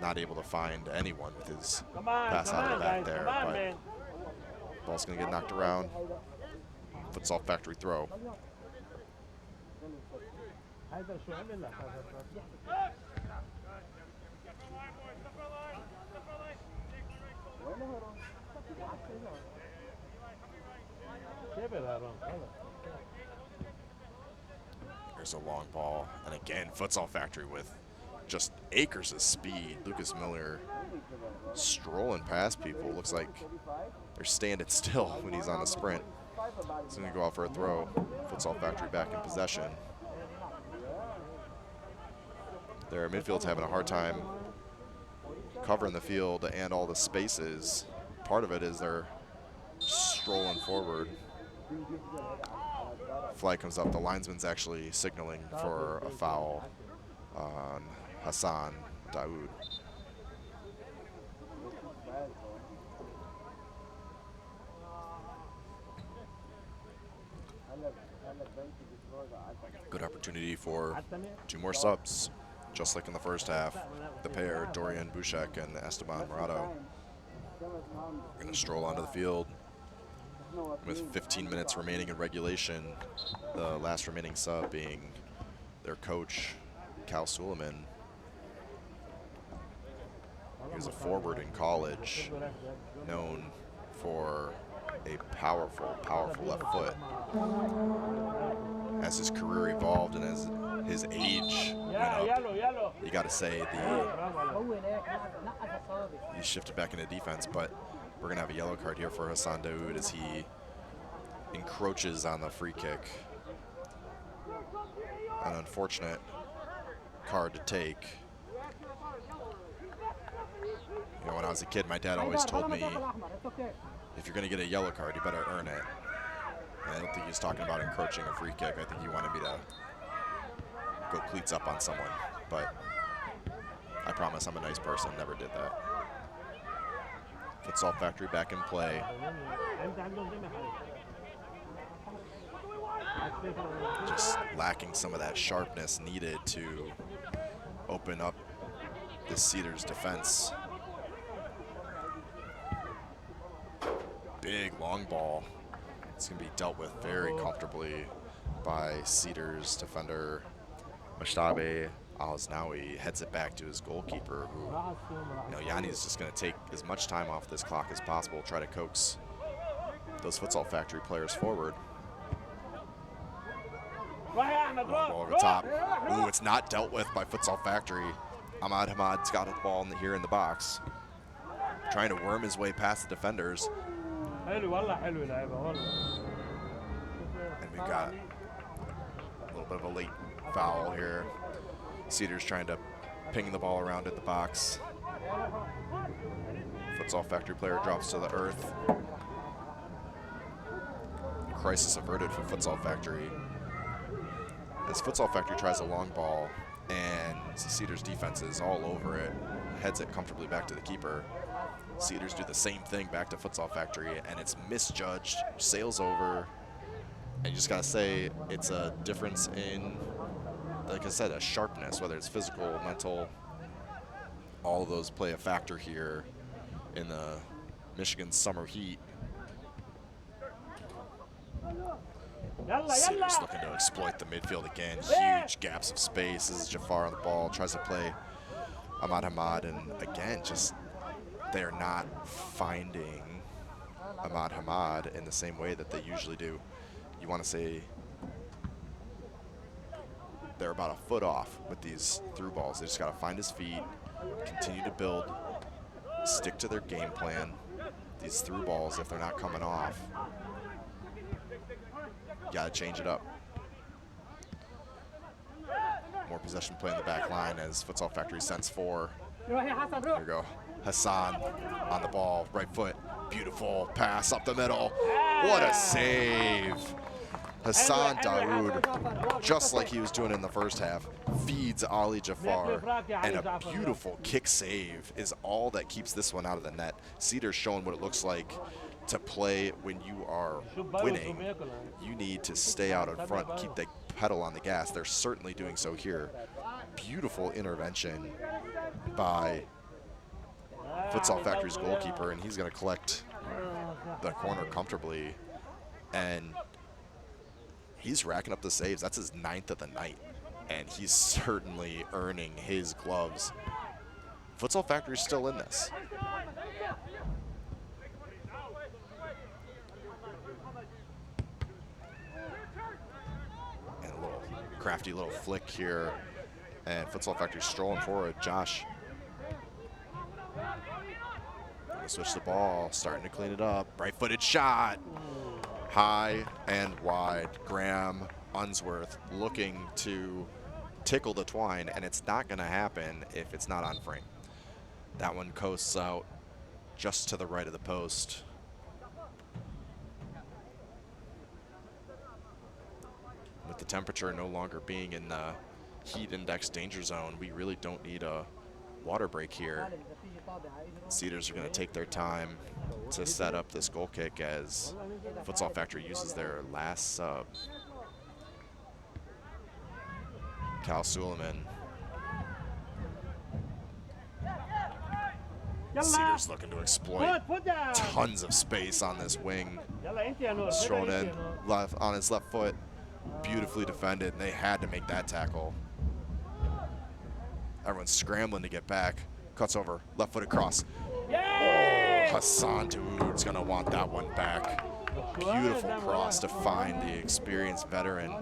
Speaker 12: not able to find anyone with his pass out of the back there, but ball's gonna get knocked around. Futsal Factory throw. There's a long ball, and again, Futsal Factory with just acres of speed. Lucas Miller strolling past people. Looks like they're standing still when he's on a sprint. He's going to go out for a throw. Futsal Factory back in possession. Their midfield's having a hard time covering the field and all the spaces. Part of it is they're strolling forward. Flag comes up. The linesman's actually signaling for a foul on Hassan Daoud. Good opportunity for two more subs, just like in the first half. The pair, Dorian Bushek and Esteban Morado, are going to stroll onto the field. With 15 minutes remaining in regulation, the last remaining sub being their coach, Cal Suleiman. He was a forward in college, known for a powerful left foot. As his career evolved and as his age went up, you got to say he shifted back into defense, but we're going to have a yellow card here for Hassan Daoud as he encroaches on the free kick. An unfortunate card to take. You know, when I was a kid, my dad always told me, if you're going to get a yellow card, you better earn it. And I don't think he was talking about encroaching a free kick. I think he wanted me to go cleats up on someone. But I promise I'm a nice person, never did that. Futsal Factory back in play. Just lacking some of that sharpness needed to open up the Cedars defense. Big long ball. It's going to be dealt with very comfortably by Cedars defender Mashtabe Al-Aznawi. Heads it back to his goalkeeper, who, you know, Yanni's just going to take as much time off this clock as possible, try to coax those Futsal Factory players forward. Long ball over the top. Ooh, it's not dealt with by Futsal Factory. Ahmad Hamad's got the ball in the box, trying to worm his way past the defenders. And we got a little bit of a late foul here. Cedars trying to ping the ball around at the box. Futsal Factory player drops to the earth. Crisis averted for Futsal Factory. As Futsal Factory tries a long ball, and Cedars defense is all over it, heads it comfortably back to the keeper. Cedars do the same thing back to Futsal Factory, and it's misjudged, sails over, and you just gotta say it's a difference in, like I said, a sharpness, whether it's physical, mental, all of those play a factor here in the Michigan summer heat. Cedars looking to exploit the midfield again. Huge gaps of space. This is Jafar on the ball. Tries to play Ahmad Hamad. And again, just they're not finding Ahmad Hamad in the same way that they usually do. You want to say they're about a foot off with these through balls. They just got to find his feet, continue to build, stick to their game plan. These through balls, if they're not coming off, got to change it up. More possession play in the back line as Futsal Factory sends 4. Here we go. Hassan on the ball, right foot. Beautiful pass up the middle. What a save. Hassan Daoud, just like he was doing in the first half, feeds Ali Jafar, and a beautiful kick save is all that keeps this one out of the net. Cedars showing what it looks like to play when you are winning. You need to stay out in front, keep the pedal on the gas. They're certainly doing so here. Beautiful intervention by Futsal Factory's goalkeeper, and he's going to collect the corner comfortably. And he's racking up the saves. That's his 9th of the night, and he's certainly earning his gloves. Futsal Factory's still in this. And a little crafty little flick here, and Futsal Factory strolling forward. Josh gonna switch the ball, starting to clean it up. Right-footed shot. High and wide. Graham Unsworth looking to tickle the twine, and it's not going to happen if it's not on frame. That one coasts out just to the right of the post. With the temperature no longer being in the heat index danger zone, we really don't need a water break here. Cedars are going to take their time to set up this goal kick as Futsal Factory uses their last sub. Cal Suleiman. Cedars looking to exploit tons of space on this wing. Thrown in left on his left foot. Beautifully defended, and they had to make that tackle. Everyone's scrambling to get back. Cuts over, left-footed cross. Oh, Hassan Daoud's gonna want that one back. Beautiful cross to find the experienced veteran,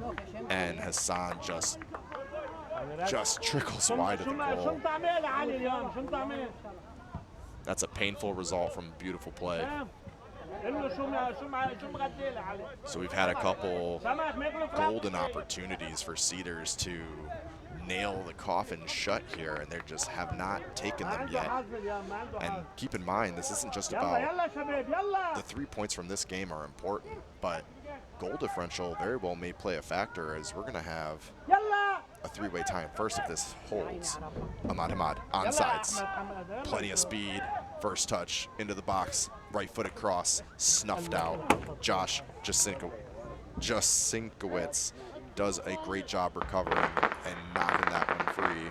Speaker 12: and Hassan just trickles wide of the goal. That's a painful result from beautiful play. So we've had a couple golden opportunities for Cedars to nail the coffin shut here, and they just have not taken them yet. And keep in mind, this isn't just about the 3 points from this game are important, but goal differential very well may play a factor, as we're going to have a 3-way tie. First, if this holds, Ahmad Hamad onside, plenty of speed, first touch into the box, right-footed cross, snuffed out. Josh Jasinkowicz does a great job recovering and knocking that one free.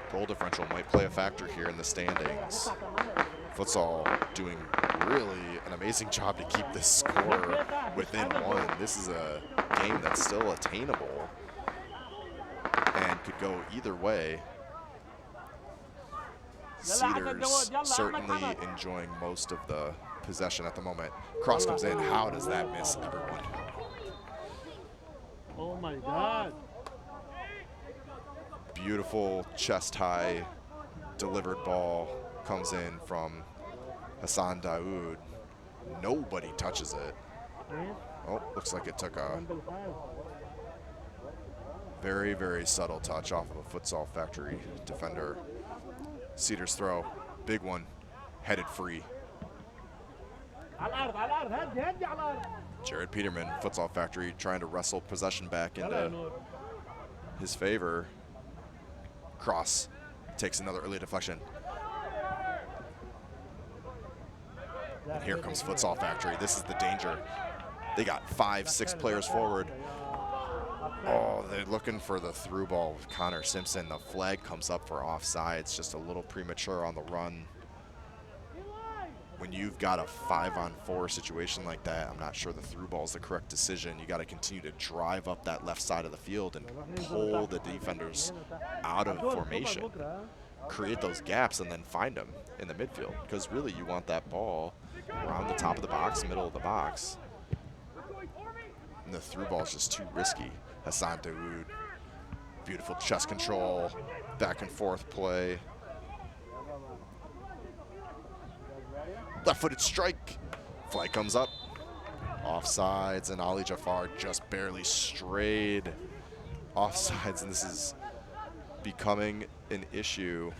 Speaker 12: Goal differential might play a factor here in the standings. Futsal doing really an amazing job to keep this score within 1. This is a game that's still attainable and could go either way. Cedars certainly enjoying most of the possession at the moment. Cross comes in. How does that miss everyone?
Speaker 3: Oh my God.
Speaker 12: Beautiful chest high delivered ball comes in from Hassan Daoud. Nobody touches it. Oh, looks like it took a very, very subtle touch off of a Futsal Factory defender. Cedars throw, big one, headed free. Jared Peterman, Futsal Factory, trying to wrestle possession back into his favor. Cross takes another early deflection. And here comes Futsal Factory. This is the danger. They got 5, 6 players forward. Oh, they're looking for the through ball with Connor Simpson. The flag comes up for offsides, just a little premature on the run. When you've got a 5-on-4 situation like that, I'm not sure the through ball is the correct decision. You got to continue to drive up that left side of the field and pull the defenders out of formation. Create those gaps and then find them in the midfield, because really you want that ball around the top of the box, middle of the box. And the through ball is just too risky. Hassan Daoud, beautiful chest control, back and forth play. Left-footed strike. Flag comes up. Offsides, and Ali Jafar just barely strayed offsides, and this is becoming an issue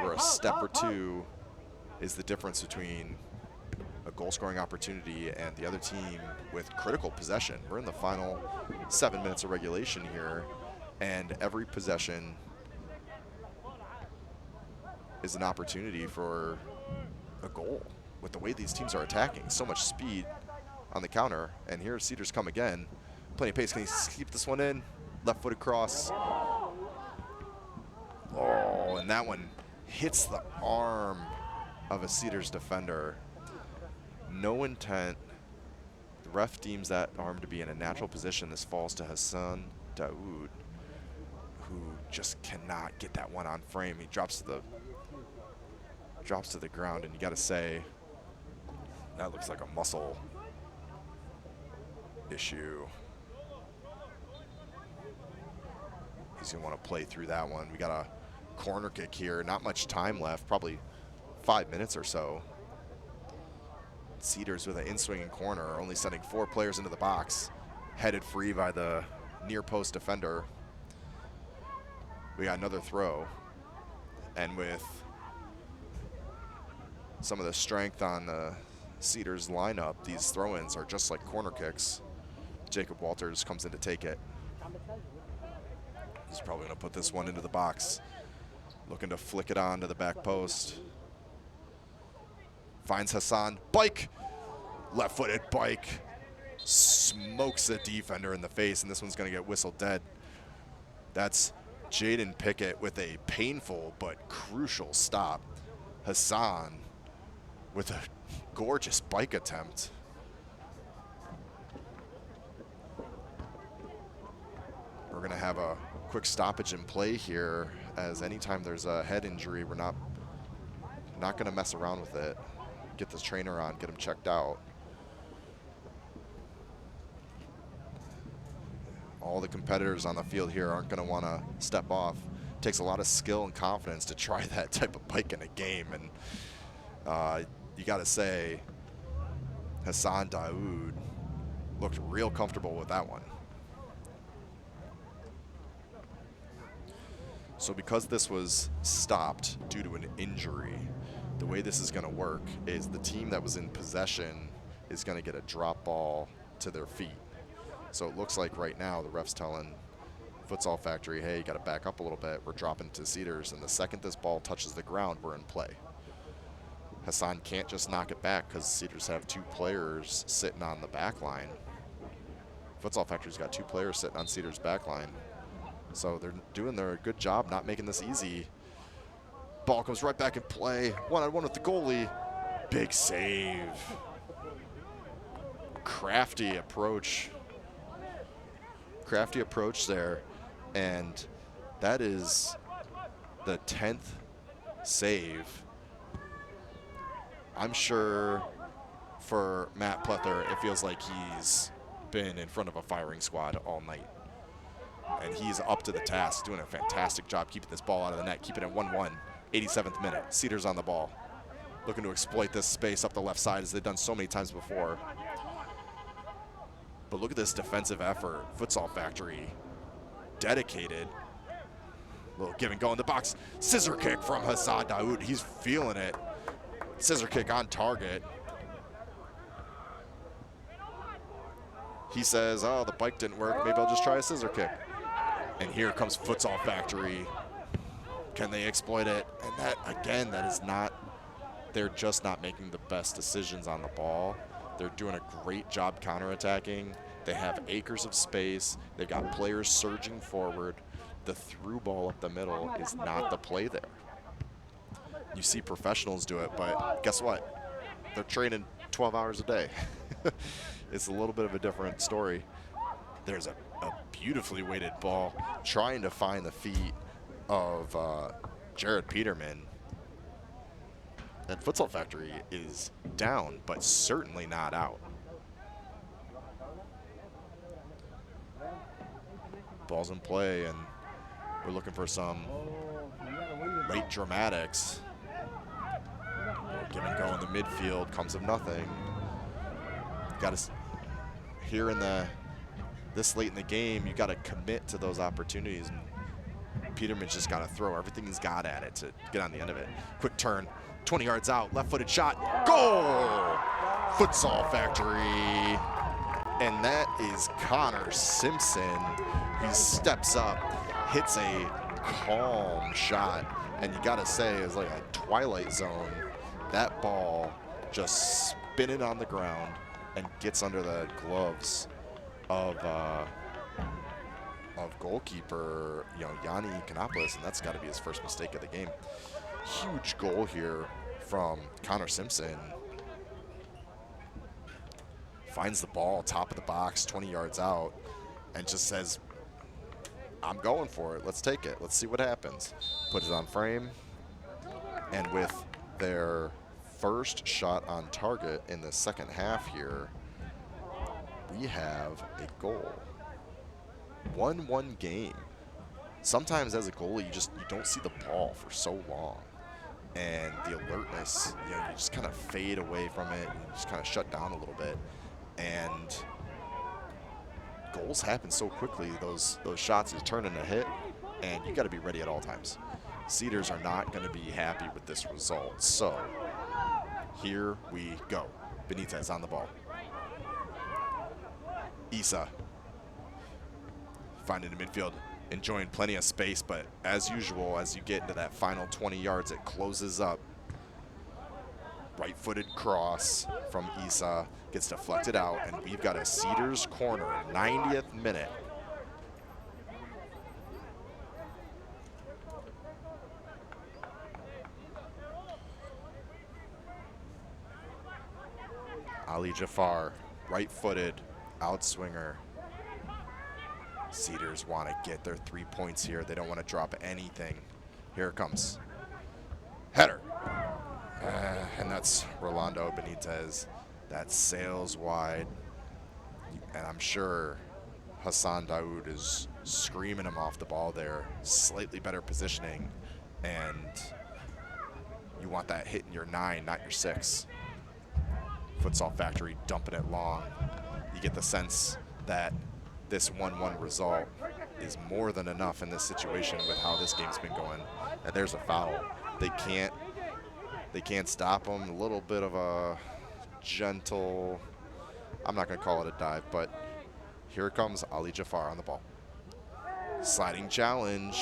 Speaker 12: where a step or two is the difference between a goal-scoring opportunity and the other team with critical possession. We're in the final 7 minutes of regulation here, and every possession is an opportunity for a goal. With the way these teams are attacking, so much speed on the counter, and here Cedars come again. Plenty of pace. Can he keep this one in? Left-footed cross. Oh, and that one hits the arm of a Cedars defender. No intent. The ref deems that arm to be in a natural position. This falls to Hassan Daoud, who just cannot get that one on frame. He drops to the ground, and you got to say that looks like a muscle issue. He's gonna want to play through that one. We got a corner kick here. Not much time left, probably 5 minutes or so. Cedars with an in-swinging corner, only sending 4 players into the box, headed free by the near post defender. We got another throw, and with some of the strength on the Cedars lineup, these throw-ins are just like corner kicks. Jacob Walters comes in to take it. He's probably gonna put this one into the box. Looking to flick it on to the back post. Finds Hassan, bike, left-footed bike. Smokes a defender in the face, and this one's gonna get whistled dead. That's Jaden Pickett with a painful but crucial stop. Hassan with a gorgeous bike attempt. We're gonna have a quick stoppage in play here, as anytime there's a head injury, we're not gonna mess around with it. Get this trainer on, get him checked out. All the competitors on the field here aren't gonna wanna step off. It takes a lot of skill and confidence to try that type of bike in a game, and you gotta say, Hassan Daoud looked real comfortable with that one. So because this was stopped due to an injury, the way this is gonna work is the team that was in possession is gonna get a drop ball to their feet. So it looks like right now the ref's telling Futsal Factory, hey, you gotta back up a little bit, we're dropping to Cedars, and the second this ball touches the ground, we're in play. Hassan can't just knock it back because Cedars have 2 players sitting on the back line. Futsal Factory's got 2 players sitting on Cedars' back line. So they're doing their good job not making this easy. Ball comes right back in play. 1-on-1 with the goalie. Big save. Crafty approach. Crafty approach there. And that is the 10th save. I'm sure for Matt Plether, it feels like he's been in front of a firing squad all night. And he's up to the task, doing a fantastic job keeping this ball out of the net, keeping it 1-1, 87th minute. Cedars on the ball, looking to exploit this space up the left side as they've done so many times before. But look at this defensive effort. Futsal Factory, dedicated. Little give and go in the box. Scissor kick from Hassan Daoud. He's feeling it. Scissor kick on target. he says, oh, the bike didn't work. Maybe I'll just try a scissor kick. And here comes Futsal Factory. Can they exploit it? And that, again, that is not, they're just not making the best decisions on the ball. They're doing a great job counterattacking. They have acres of space. They've got players surging forward. The through ball up the middle is not the play there. You see professionals do it, but guess what? They're training 12 hours a day. It's a little bit of a different story. There's a beautifully weighted ball trying to find the feet of Jared Peterman. And Futsal Factory is down, but certainly not out. Ball's in play, and we're looking for some late dramatics. Give and go in the midfield, comes of nothing. Got to, here in this late in the game, you got to commit to those opportunities. And Peterman's just got to throw everything he's got at it to get on the end of it. Quick turn, 20 yards out, left-footed shot, goal! Futsal Factory. And that is Connor Simpson. He steps up, hits a calm shot, and you gotta say, it was like a Twilight Zone. That ball just spinning on the ground and gets under the gloves of goalkeeper, Yanni Kanopoulos, and that's got to be his first mistake of the game. Huge goal here from Connor Simpson. Finds the ball, top of the box, 20 yards out, and just says, I'm going for it. Let's take it. Let's see what happens. Put it on frame. And with their first shot on target in the second half here, we have a goal. 1-1 game. Sometimes as a goalie, you don't see the ball for so long. And the alertness, you just kind of fade away from it and just kind of shut down a little bit. And goals happen so quickly. Those shots is turn into a hit, and you got to be ready at all times. Cedars are not going to be happy with this result. So here we go. Benitez on the ball. Issa finding the midfield, enjoying plenty of space, but as usual, as you get into that final 20 yards, it closes up. Right-footed cross from Issa gets deflected out, and we've got a Cedars corner, 90th minute. Ali Jafar, right-footed, outswinger. Cedars want to get their 3 points here. They don't want to drop anything. Here it comes. Header. And that's Rolando Benitez. That sails wide. And I'm sure Hassan Daoud is screaming him off the ball there. Slightly better positioning. And you want that hit in your 9, not your 6. Futsal Factory dumping it long. You get the sense that this 1-1 result is more than enough in this situation with how this game's been going. And there's a foul. They can't stop them. A little bit of a gentle, I'm not going to call it a dive, but here comes Ali Jafar on the ball. Sliding challenge.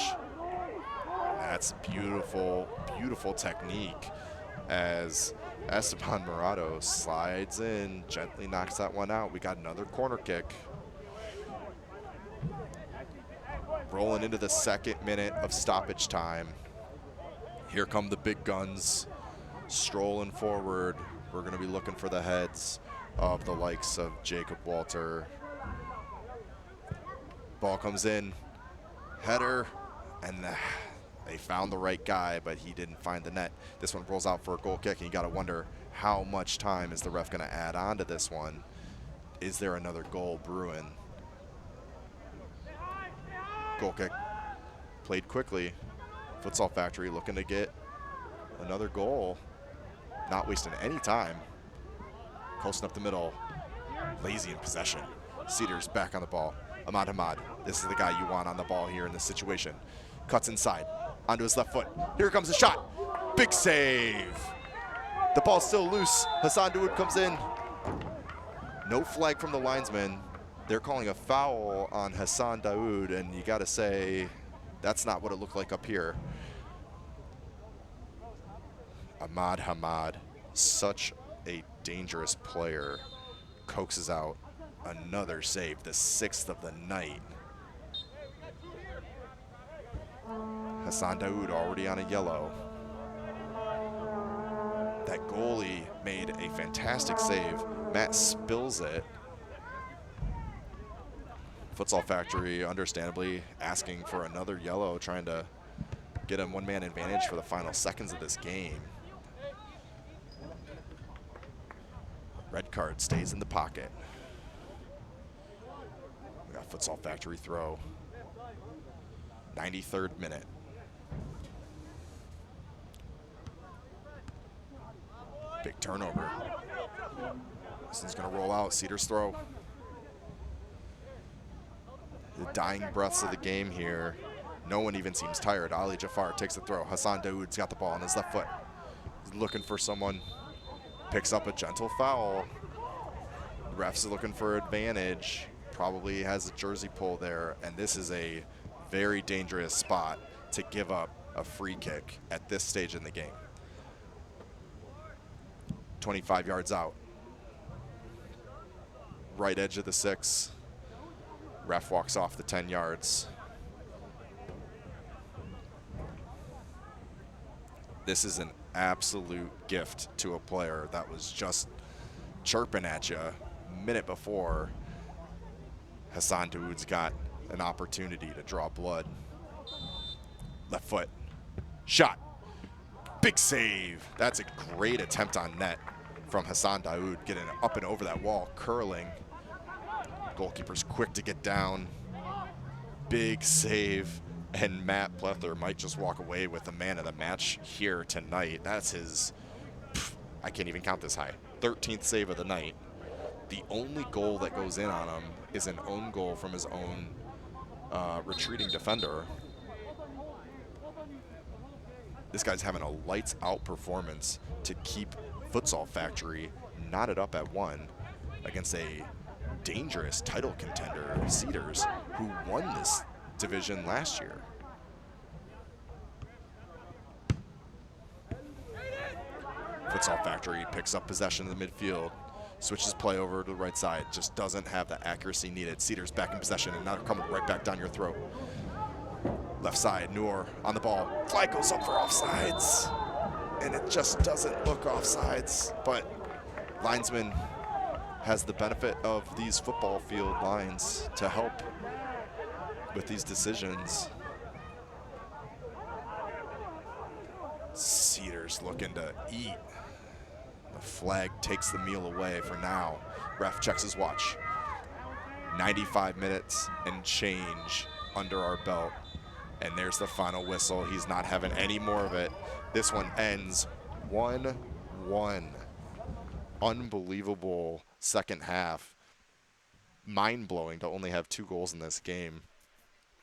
Speaker 12: That's beautiful, beautiful technique as Esteban Murado slides in, gently knocks that one out. We got another corner kick. Rolling into the second minute of stoppage time. Here come the big guns strolling forward. We're going to be looking for the heads of the likes of Jacob Walter. Ball comes in, header, and they found the right guy, but he didn't find the net. This one rolls out for a goal kick, and you got to wonder how much time is the ref going to add on to this one. Is there another goal brewing? Goal kick played quickly. Futsal Factory looking to get another goal. Not wasting any time. Coasting up the middle. Lazy in possession. Cedars back on the ball. Ahmad Hamad. This is the guy you want on the ball here in this situation. Cuts inside. Onto his left foot. Here comes the shot. Big save. The ball's still loose. Hassan Daoud comes in. No flag from the linesman. they're calling a foul on Hassan Daoud, and you got to say that's not what it looked like up here. Ahmad Hamad, such a dangerous player, coaxes out another save, the 6th of the night. Hassan Daoud already on a yellow. That goalie made a fantastic save. Matt spills it. Futsal Factory, understandably, asking for another yellow, trying to get a one-man advantage for the final seconds of this game. Red card stays in the pocket. We got Futsal Factory throw. 93rd minute. Big turnover. This thing's gonna roll out. Cedars throw. The dying breaths of the game here. No one even seems tired. Ali Jafar takes the throw. Hassan Daoud's got the ball on his left foot. He's looking for someone. Picks up a gentle foul. The ref's looking for advantage. Probably has a jersey pull there. And this is a very dangerous spot to give up a free kick at this stage in the game. 25 yards out. Right edge of the 6. Ref walks off the 10 yards. This is an absolute gift to a player that was just chirping at you a minute before. Hassan Daoud's got an opportunity to draw blood. Left foot. Shot. Big save. That's a great attempt on net from Hassan Daoud, getting up and over that wall, curling. Goalkeeper's quick to get down. Big save. And Matt Plether might just walk away with the man of the match here tonight. That's his, I can't even count this high, 13th save of the night. The only goal that goes in on him is an own goal from his own retreating defender. This guy's having a lights out performance to keep Futsal Factory knotted up at 1 against a dangerous title contender, Cedars, who won this division last year. Futsal Factory picks up possession of the midfield, switches play over to the right side, just doesn't have the accuracy needed. Cedars back in possession, and now they're coming right back down your throat. Left side, Noor on the ball. Flag goes up for offsides, and it just doesn't look offsides, but linesman has the benefit of these football field lines to help with these decisions. Cedars looking to eat. The flag takes the meal away for now. Ref checks his watch. 95 minutes and change under our belt. And there's the final whistle. He's not having any more of it. This one ends 1-1. Unbelievable second half. Mind-blowing to only have 2 goals in this game.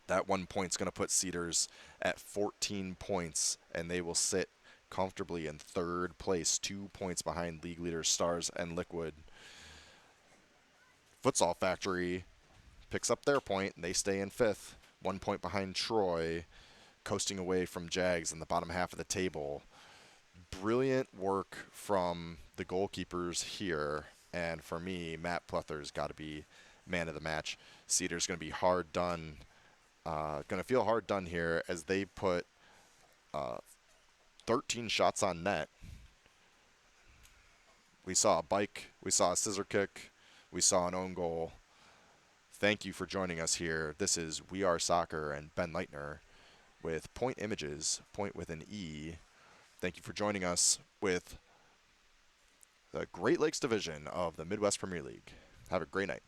Speaker 12: That 1 point's going to put Cedars at 14 points, and they will sit comfortably in 3rd place, 2 points behind league leaders Stars and Liquid. Futsal Factory picks up their point, and they stay in 5th, 1 point behind Troy, coasting away from Jags in the bottom half of the table. Brilliant work from the goalkeepers here, and for me, Matt Plether's got to be man of the match. Cedars going to be hard done. Going to feel hard done here as they put 13 shots on net. We saw a bike, we saw a scissor kick, we saw an own goal. Thank you for joining us here. This is We Are Soccer and Ben Leitner with Point Images, point with an E. Thank you for joining us with the Great Lakes Division of the Midwest Premier League. Have a great night.